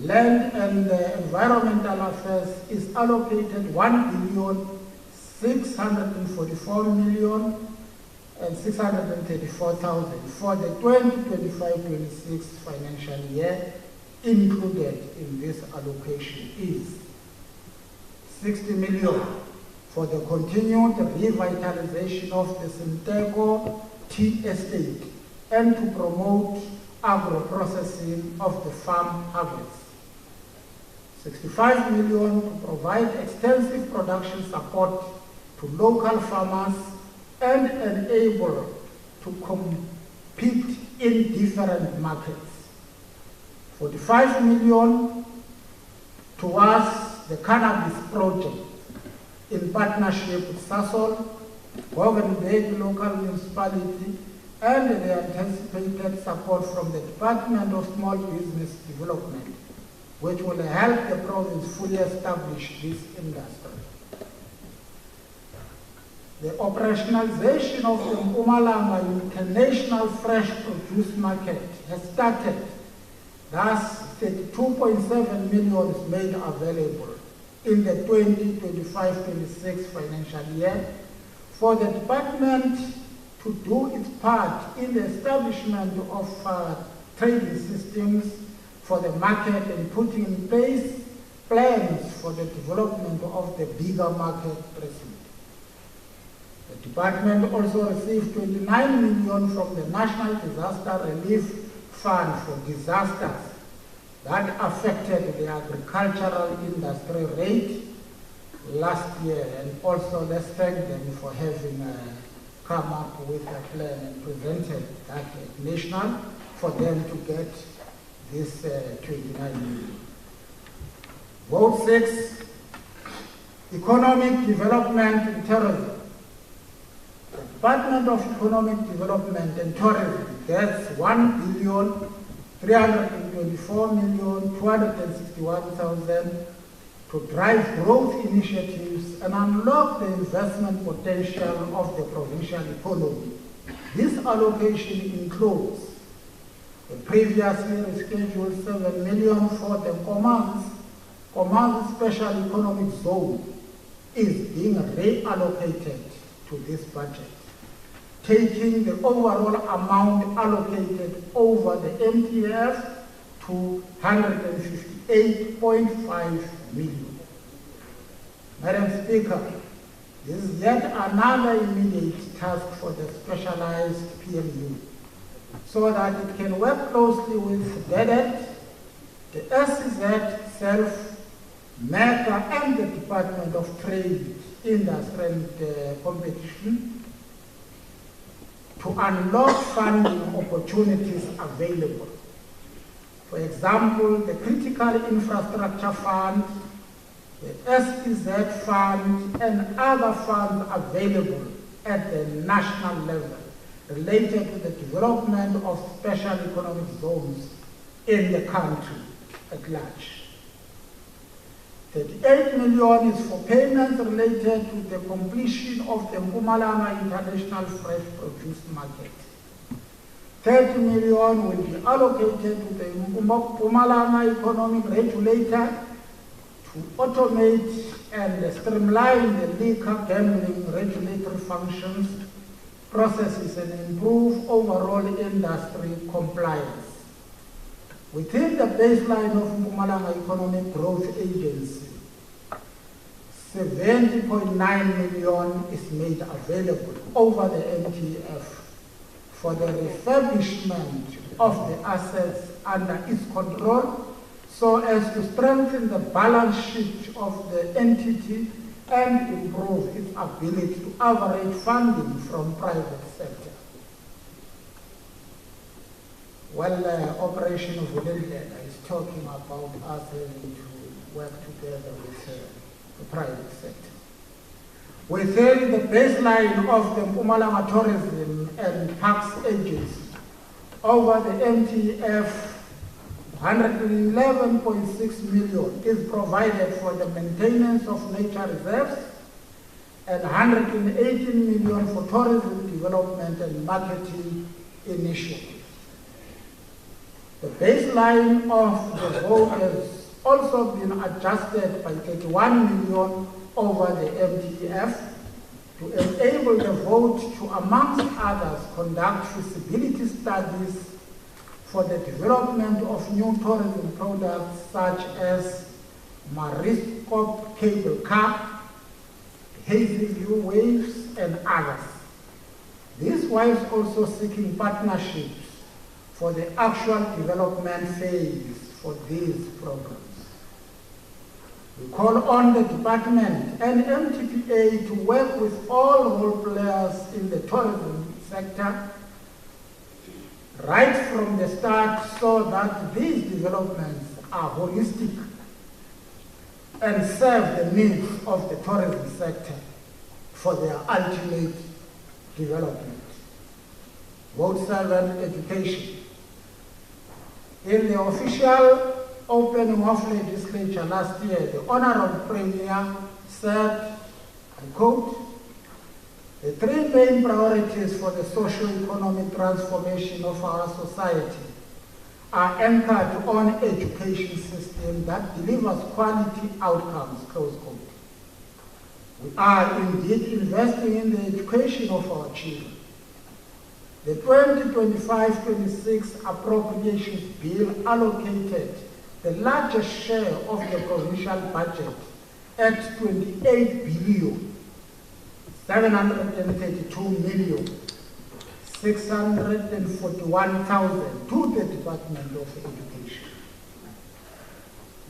Land and Environmental Affairs is allocated 1,644,634,000 for the 2025-26 financial year. Included in this allocation is 60 million for the continued revitalization of the Sintego tea estate and to promote agro-processing of the farm harvest. 65 million to provide extensive production support to local farmers and enable to compete in different markets. 45 million towards the cannabis project in partnership with Sasol, Govenberg local municipality, and the anticipated support from the Department of Small Business Development, which will help the province fully establish this industry. The operationalization of the Mpumalanga International Fresh Produce Market has started. Thus, 32.7 million is made available in the 2025-26 financial year for the department to do its part in the establishment of trading systems for the market and putting in place plans for the development of the bigger market precinct. The department also received 29 million from the National Disaster Relief Fund for disasters that affected the agricultural industry rate last year, and also let's thank them for having come up with a plan and presented that national for them to get this 29 million. Vote 6, economic development and tourism. The Department of Economic Development and Tourism gets 1,324,261,000 to drive growth initiatives and unlock the investment potential of the provincial economy. This allocation includes the previously rescheduled 7 million for the Command Special Economic Zone is being reallocated to this budget, taking the overall amount allocated over the MTF to 158.5 million. Madam Speaker, this is yet another immediate task for the specialized PMU, so that it can work closely with DEDET, the SEZ itself, MEC, and the Department of Trade, Industry and Competition to unlock funding opportunities available. For example, the Critical Infrastructure Fund, the SEZ Fund, and other funds available at the national level related to the development of special economic zones in the country at large. 38 million is for payments related to the completion of the Mpumalanga International Fresh Produce Market. 30 million will be allocated to the Mpumalanga Economic Regulator to automate and streamline the liquor gambling regulatory functions, processes, and improve overall industry compliance. Within the baseline of Mpumalanga Economic Growth Agency, 70.9 million is made available over the MTF for the refurbishment of the assets under its control, so as to strengthen the balance sheet of the entity and improve its ability to average funding from private sector. Well, Operation Vulindlela is talking about us having to work together with the private sector. Within the baseline of the Mpumalanga Tourism and Parks Agency, over the MTF, 111.6 million is provided for the maintenance of nature reserves and 118 million for tourism development and marketing initiatives. The baseline of the vote has also been adjusted by 31 million over the MTF to enable the vote to, amongst others, conduct feasibility studies for the development of new tourism products such as Mariscope cable car, hazy view waves, and others. This while also seeking partnerships for the actual development phase for these programs. We call on the department and MTPA to work with all role players in the tourism sector right from the start so that these developments are holistic and serve the needs of the tourism sector for their ultimate development. Vote 7, education. In the official opening of legislature last year, the Honorable Premier said, I quote, "The three main priorities for the socio-economic transformation of our society are anchored on an education system that delivers quality outcomes," close quote. We are indeed investing in the education of our children. The 2025-26 Appropriations Bill allocated the largest share of the provincial budget at 28 billion. 732,641,000 to the Department of Education.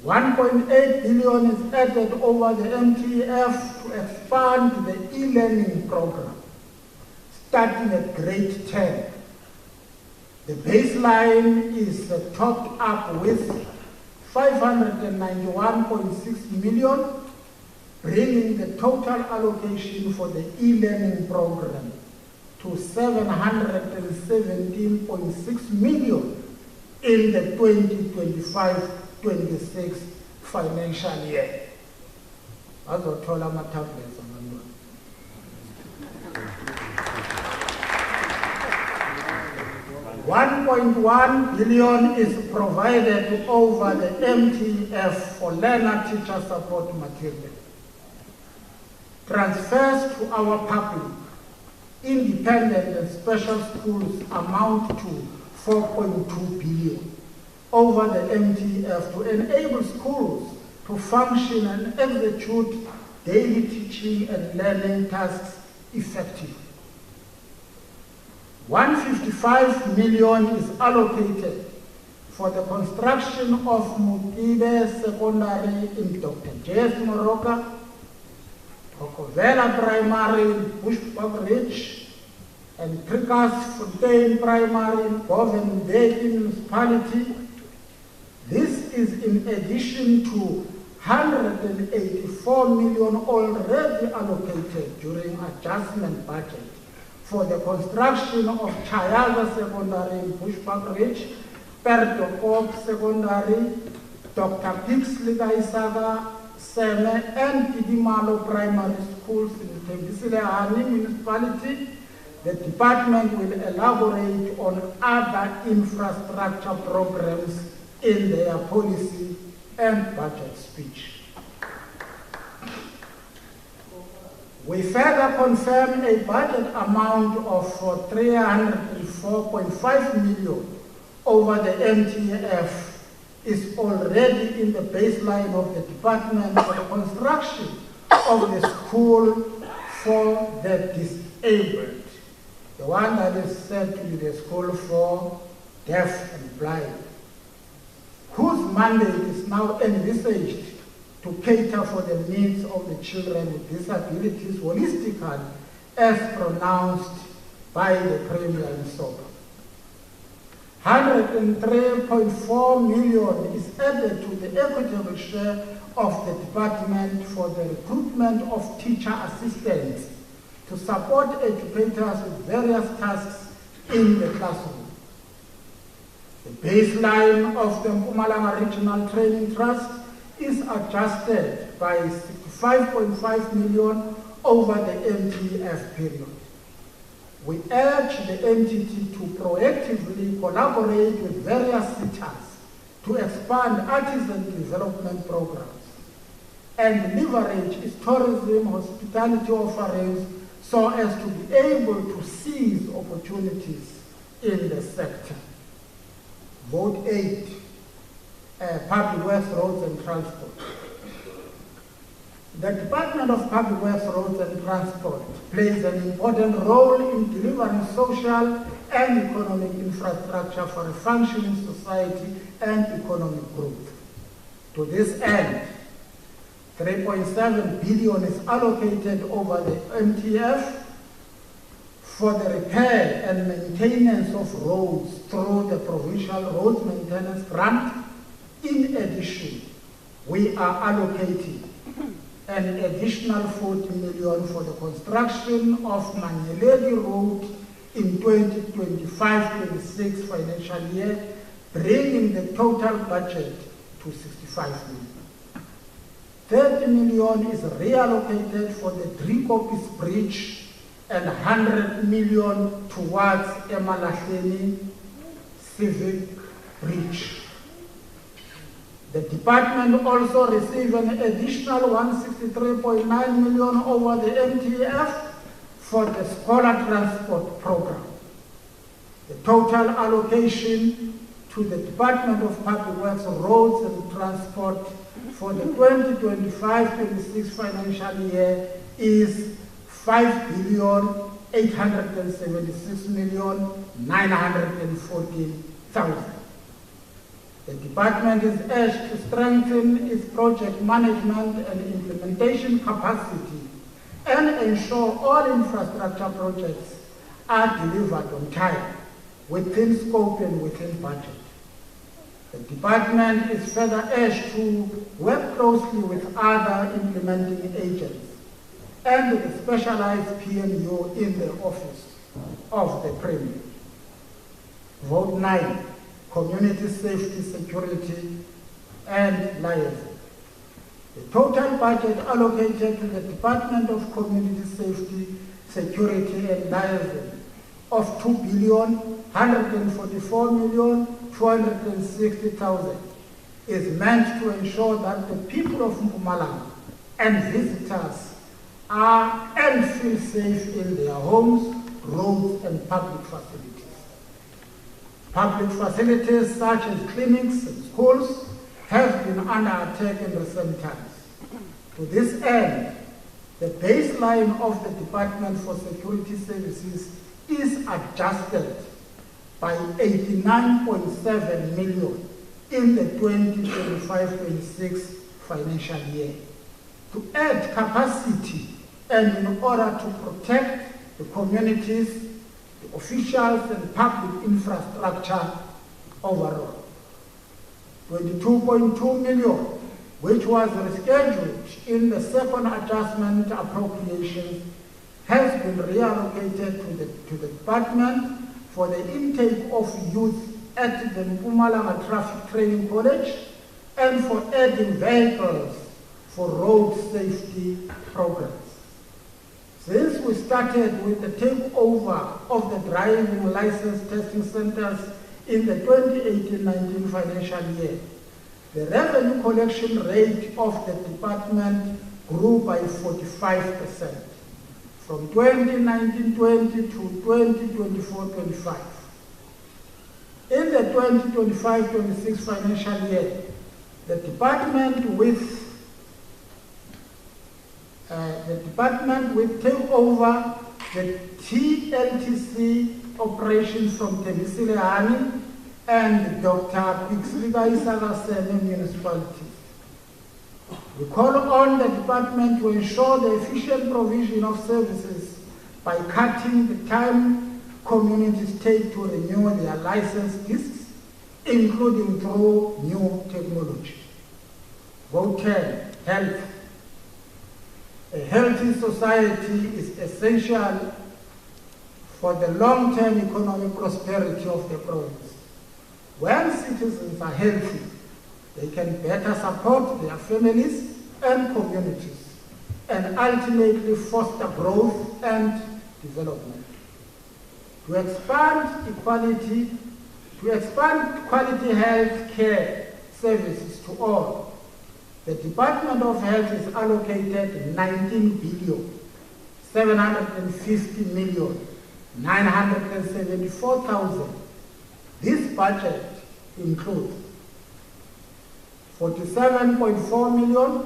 1.8 billion is added over the MTF to expand the e-learning program, starting at grade 10. The baseline is topped up with 591.6 million, bringing the total allocation for the e-learning program to 717.6 million in the 2025-26 financial year. Azothola ama-tablets abantwana. 1.1 billion is provided over the MTF for learner-teacher support material. Transfers to our public, independent and special schools amount to 4.2 billion over the MTF to enable schools to function and execute daily teaching and learning tasks effectively. 155 million is allocated for the construction of Majuba Secondary in Dr. J.S. Moroka, Okovela Primary in Bushbuck Ridge, and Trikas Fontaine Primary in Boven Bay Municipality. This is in addition to 184 million already allocated during adjustment budget for the construction of Chayaga Secondary in Bushbuck Ridge, Perdokop Secondary, Dr. Pixley Gaisaga, Seme, and Idimalo Primary Schools in Tembisilehani Municipality. The department will elaborate on other infrastructure programs in their policy and budget speech. We further confirm a budget amount of 304.5 million over the MTF is already in the baseline of the department for the construction of the school for the disabled. The one that is said to be the school for deaf and blind, whose mandate is now envisaged to cater for the needs of the children with disabilities holistically as pronounced by the Premier in SOPA. 103.4 million is added to the equitable share of the department for the recruitment of teacher assistants to support educators with various tasks in the classroom. The baseline of the Mpumalanga Regional Training Trust is adjusted by 65.5 million over the MTF period. We urge the entity to proactively collaborate with various sectors to expand artisan development programs and leverage its tourism hospitality offerings so as to be able to seize opportunities in the sector. Vote 8, Public Works, Roads and Transport. The Department of Public Works, Roads and Transport plays an important role in delivering social and economic infrastructure for a functioning society and economic growth. To this end, 3.7 billion is allocated over the MTF for the repair and maintenance of roads through the Provincial Road Maintenance Grant. In addition, we are allocating an additional 40 million for the construction of Manyeledi Road in 2025-26 financial year, bringing the total budget to 65 million. 30 million is reallocated for the Drikopis Bridge and 100 million towards Emalahleni Civic Bridge. The department also received an additional 163.9 million over the MTF for the scholar transport program. The total allocation to the Department of Public Works, Roads and Transport for the 2025-26 financial year is 5,876,914,000. The department is urged to strengthen its project management and implementation capacity and ensure all infrastructure projects are delivered on time, within scope and within budget. The department is further urged to work closely with other implementing agents and the specialized PMU in the office of the Premier. Vote 9, community safety, security and liaison. The total budget allocated to the Department of Community Safety, Security and Liaison of 2,144,260,000 is meant to ensure that the people of Mpumalanga and visitors are and feel safe in their homes, roads and public facilities. Public facilities such as clinics and schools have been under attack in recent times. To this end, the baseline of the Department for Security Services is adjusted by 89.7 million in the 2025-26 financial year to add capacity and in order to protect the communities, the officials and public infrastructure overall. 22.2 million, which was rescheduled in the second adjustment appropriation, has been reallocated to the department for the intake of youth at the Mpumalanga Traffic Training College and for adding vehicles for road safety programs. Since we started with the takeover of the driving license testing centers in the 2018-19 financial year, the revenue collection rate of the department grew by 45%, from 2019-20 to 2024-25. In the 2025-26 financial year, the department will take over the TLTC operations from Temisile Hani and Dr. Pixliga Isagasene municipalities. We call on the department to ensure the efficient provision of services by cutting the time communities take to renew their license discs, including through new technology. Vote 10, health. A healthy society is essential for the long-term economic prosperity of the province. When citizens are healthy, they can better support their families and communities and ultimately foster growth and development. To expand quality health care services to all, the Department of Health is allocated 19,750,974,000. This budget includes 47.4 million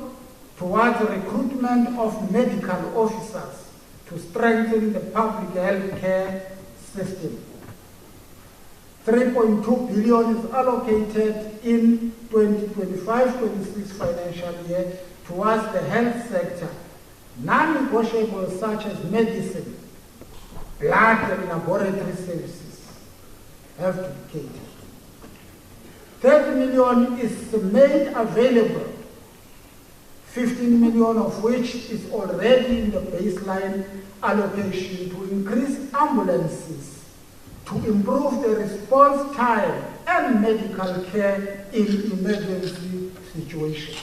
towards the recruitment of medical officers to strengthen the public health care system. 3.2 billion is allocated in 2025-26 financial year towards the health sector, non-negotiables such as medicine, blood and laboratory services have to be catered. 30 million is made available, 15 million of which is already in the baseline allocation to increase ambulances, to improve the response time and medical care in emergency situations.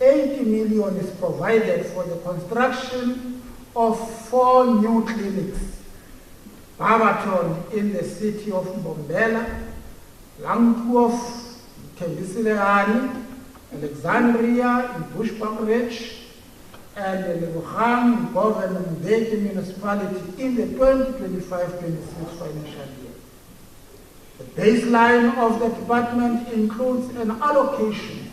80 million is provided for the construction of 4 new clinics, Barberton in the city of Mbombela, Langkloof, Tembisileani, Alexandria in Bushbuckridge, and Lebogang in Government Mbeki municipality in the 2025-26 financial year. The baseline of the department includes an allocation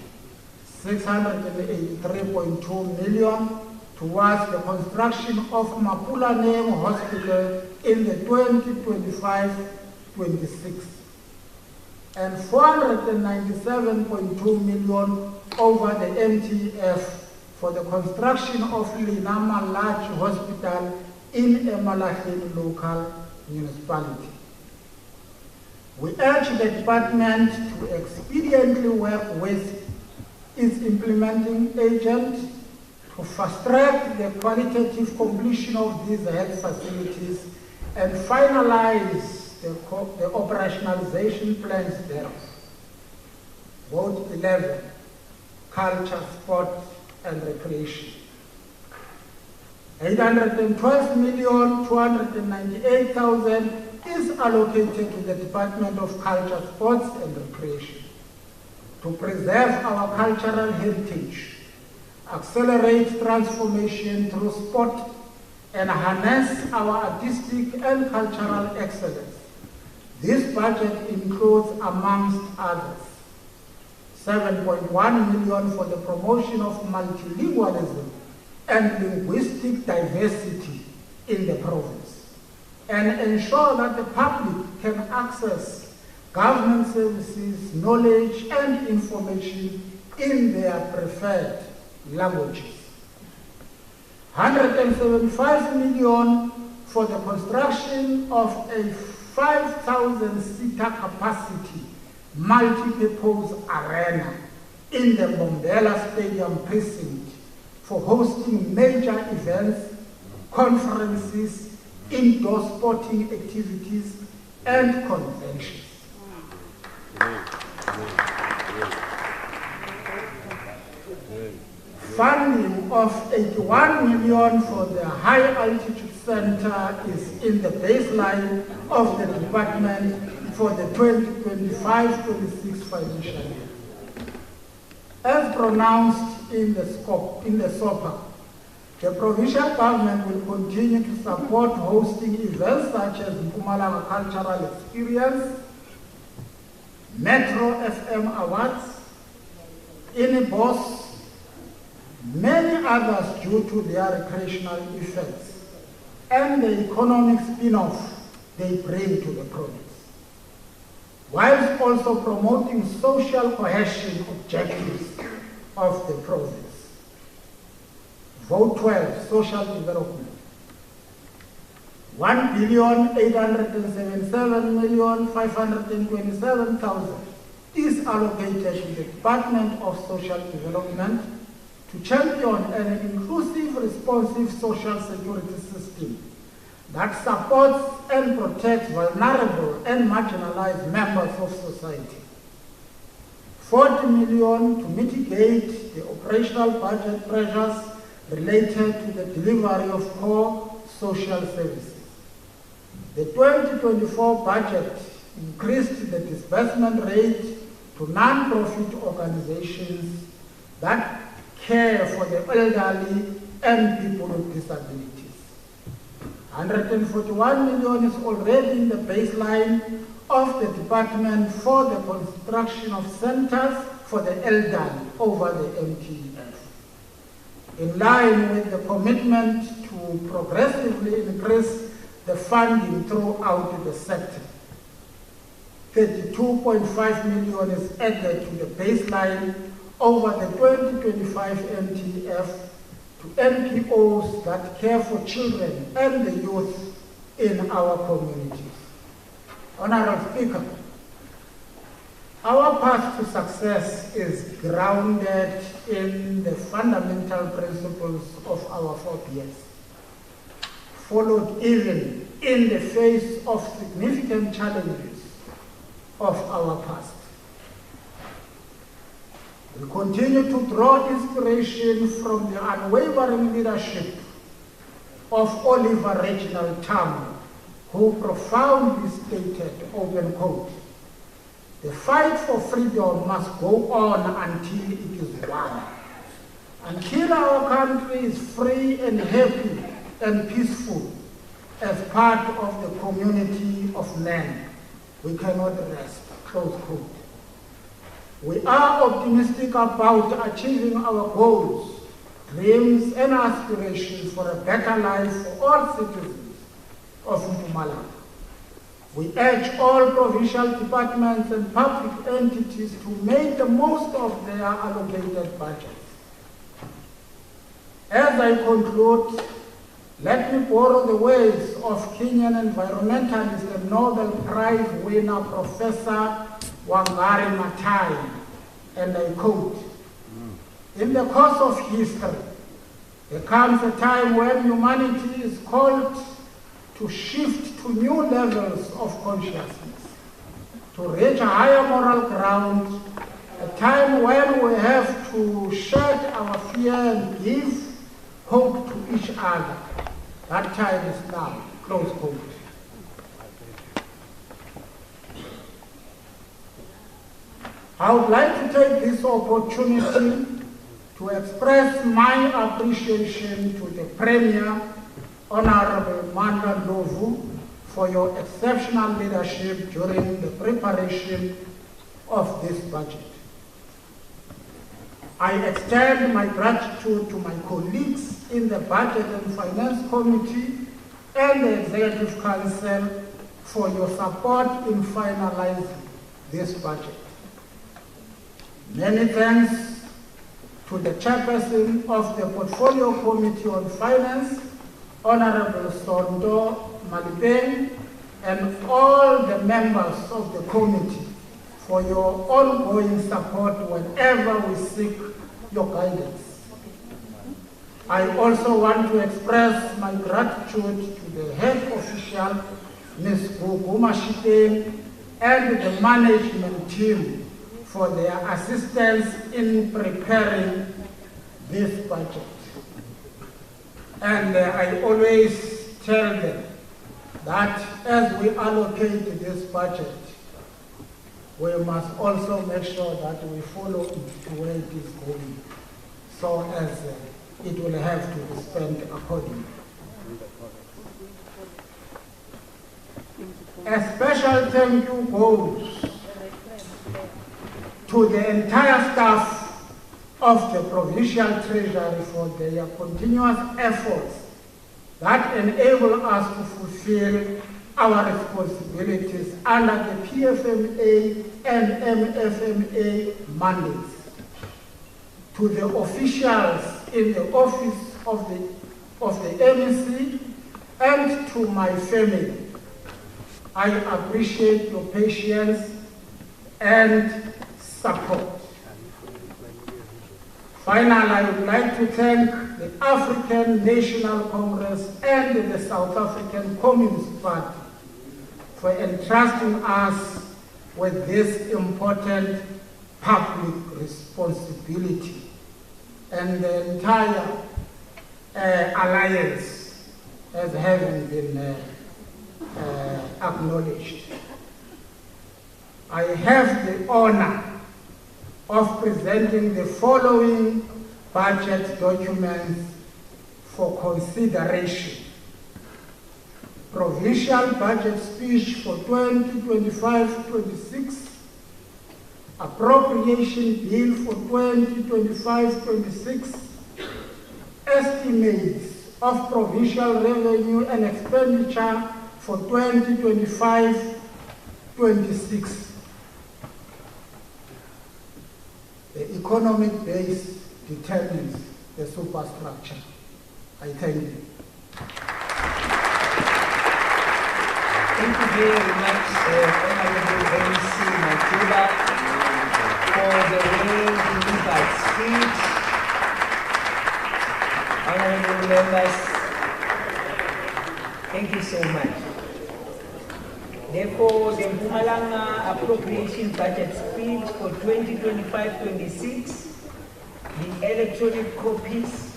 683.2 million towards the construction of Mpumalanga Hospital in the 2025-26 and 497.2 million over the MTF for the construction of Linama Large Hospital in Emalahleni local municipality. We urge the department to expediently work with its implementing agent to fast-track the qualitative completion of these health facilities and finalize the operationalization plans thereof. Vote 11, culture, sport and recreation. 812,298,000 is allocated to the Department of Culture, Sports and Recreation to preserve our cultural heritage, accelerate transformation through sport, and harness our artistic and cultural excellence. This budget includes, amongst others, 7.1 million for the promotion of multilingualism and linguistic diversity in the province, and ensure that the public can access government services, knowledge, and information in their preferred languages. 175 million for the construction of a 5,000-seater capacity multi-purpose arena in the Mbombela Stadium precinct for hosting major events, conferences, indoor sporting activities, and conventions. Funding of 81 million for the high altitude center is in the baseline of the department for the 2025-26 financial year. As pronounced in the SOPA, the provincial government will continue to support hosting events such as Mpumalanga Cultural Experience, Metro FM Awards, Inibos, many others due to their recreational effects and the economic spin-off they bring to the province, whilst also promoting social cohesion objectives of the province. Vote 12, social development. 1,877,527,000 is allocated to the Department of Social Development to champion an inclusive, responsive social security system that supports and protects vulnerable and marginalized members of society. 40 million to mitigate the operational budget pressures related to the delivery of core social services. The 2024 budget increased the disbursement rate to non-profit organizations that care for the elderly and people with disabilities. 141 million is already in the baseline of the department for the construction of centers for the elderly over the MTF. In line with the commitment to progressively increase the funding throughout the sector, 32.5 million is added to the baseline over the 2025 NTF to NPOs that care for children and the youth in our communities. Honorable Speaker, our path to success is grounded in the fundamental principles of our 4Ps, followed even in the face of significant challenges of our past. We continue to draw inspiration from the unwavering leadership of Oliver Reginald Tambo, who profoundly stated, open quote, "The fight for freedom must go on until it is won. Until our country is free and happy and peaceful as part of the community of men, we cannot rest," close quote. We are optimistic about achieving our goals, dreams, and aspirations for a better life for all citizens of Mpumalanga. We urge all provincial departments and public entities to make the most of their allocated budgets. As I conclude, let me borrow the words of Kenyan environmentalist and Nobel Prize winner Professor Wangari Maathai, and I quote, "In the course of history, there comes a time when humanity is called to shift to new levels of consciousness, to reach a higher moral ground, a time when we have to shed our fear and give hope to each other. That time is now," close quote. I would like to take this opportunity to express my appreciation to the Premier, Honorable Mandla Ndlovu, for your exceptional leadership during the preparation of this budget. I extend my gratitude to my colleagues in the Budget and Finance Committee and the Executive Council for your support in finalizing this budget. Many thanks to the Chairperson of the Portfolio Committee on Finance, Honorable Sondo Malibeng, and all the members of the committee for your ongoing support whenever we seek your guidance. I also want to express my gratitude to the head official, Ms. Gugu Mashiteng, and the management team for their assistance in preparing this budget. And I always tell them that as we allocate this budget, we must also make sure that we follow it to where it is going, so as it will have to be spent accordingly. A special thank you goes to the entire staff of the Provincial Treasury for their continuous efforts that enable us to fulfill our responsibilities under the PFMA and MFMA mandates. To the officials in the office of the MEC and to my family, I appreciate your patience and support. Finally, I would like to thank the African National Congress and the South African Communist Party for entrusting us with this important public responsibility, and the entire alliance as having been acknowledged. I have the honor of presenting the following budget documents for consideration. Provincial budget speech for 2025-26, appropriation bill for 2025-26, estimates of provincial revenue and expenditure for 2025-26. The economic base determines the superstructure. I thank you. Thank you very much, Honorable MC Majuba, for the well-delivered speech. Honorable members, thank you so much. Therefore, the Mpumalanga appropriation budget speech for 2025-26, the electronic copies,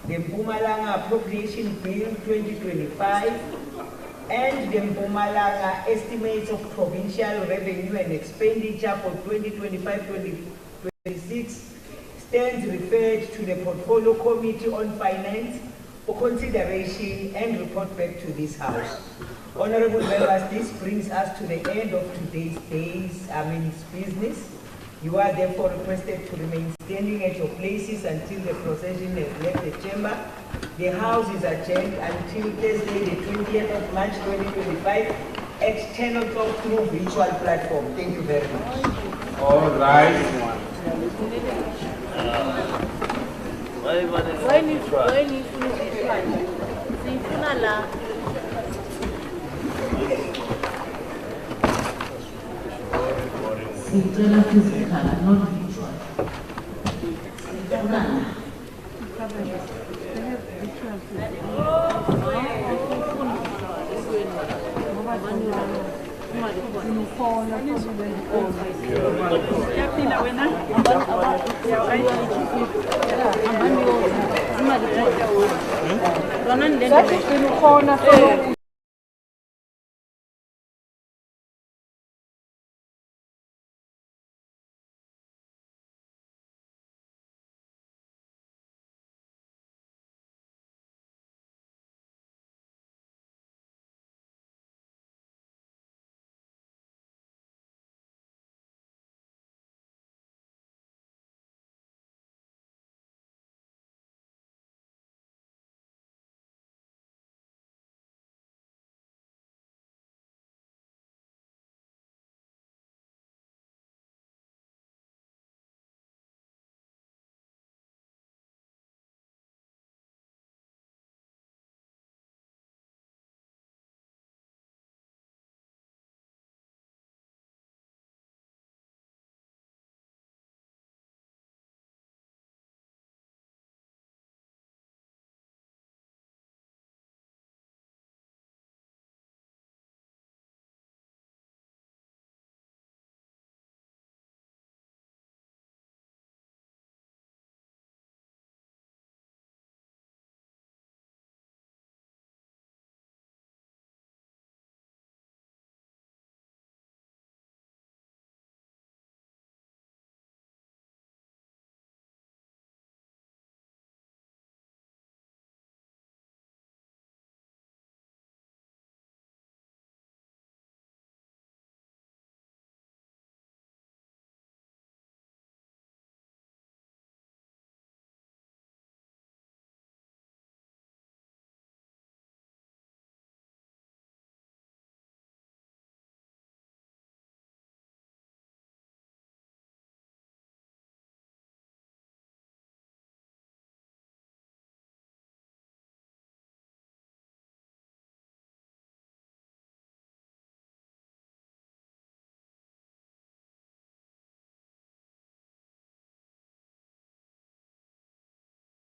the Mpumalanga appropriation bill 2025, and the Mpumalanga estimates of provincial revenue and expenditure for 2025-26 stands referred to the Portfolio Committee on Finance for consideration and report back to this House. Honorable members, this brings us to the end of today's business. You are therefore requested to remain standing at your places until the procession has left the chamber. The House is adjourned until Thursday, the 20th of March 2025 at 10 o'clock through virtual platform. Thank you very much. All right. Sicela physical, not virtual. Rona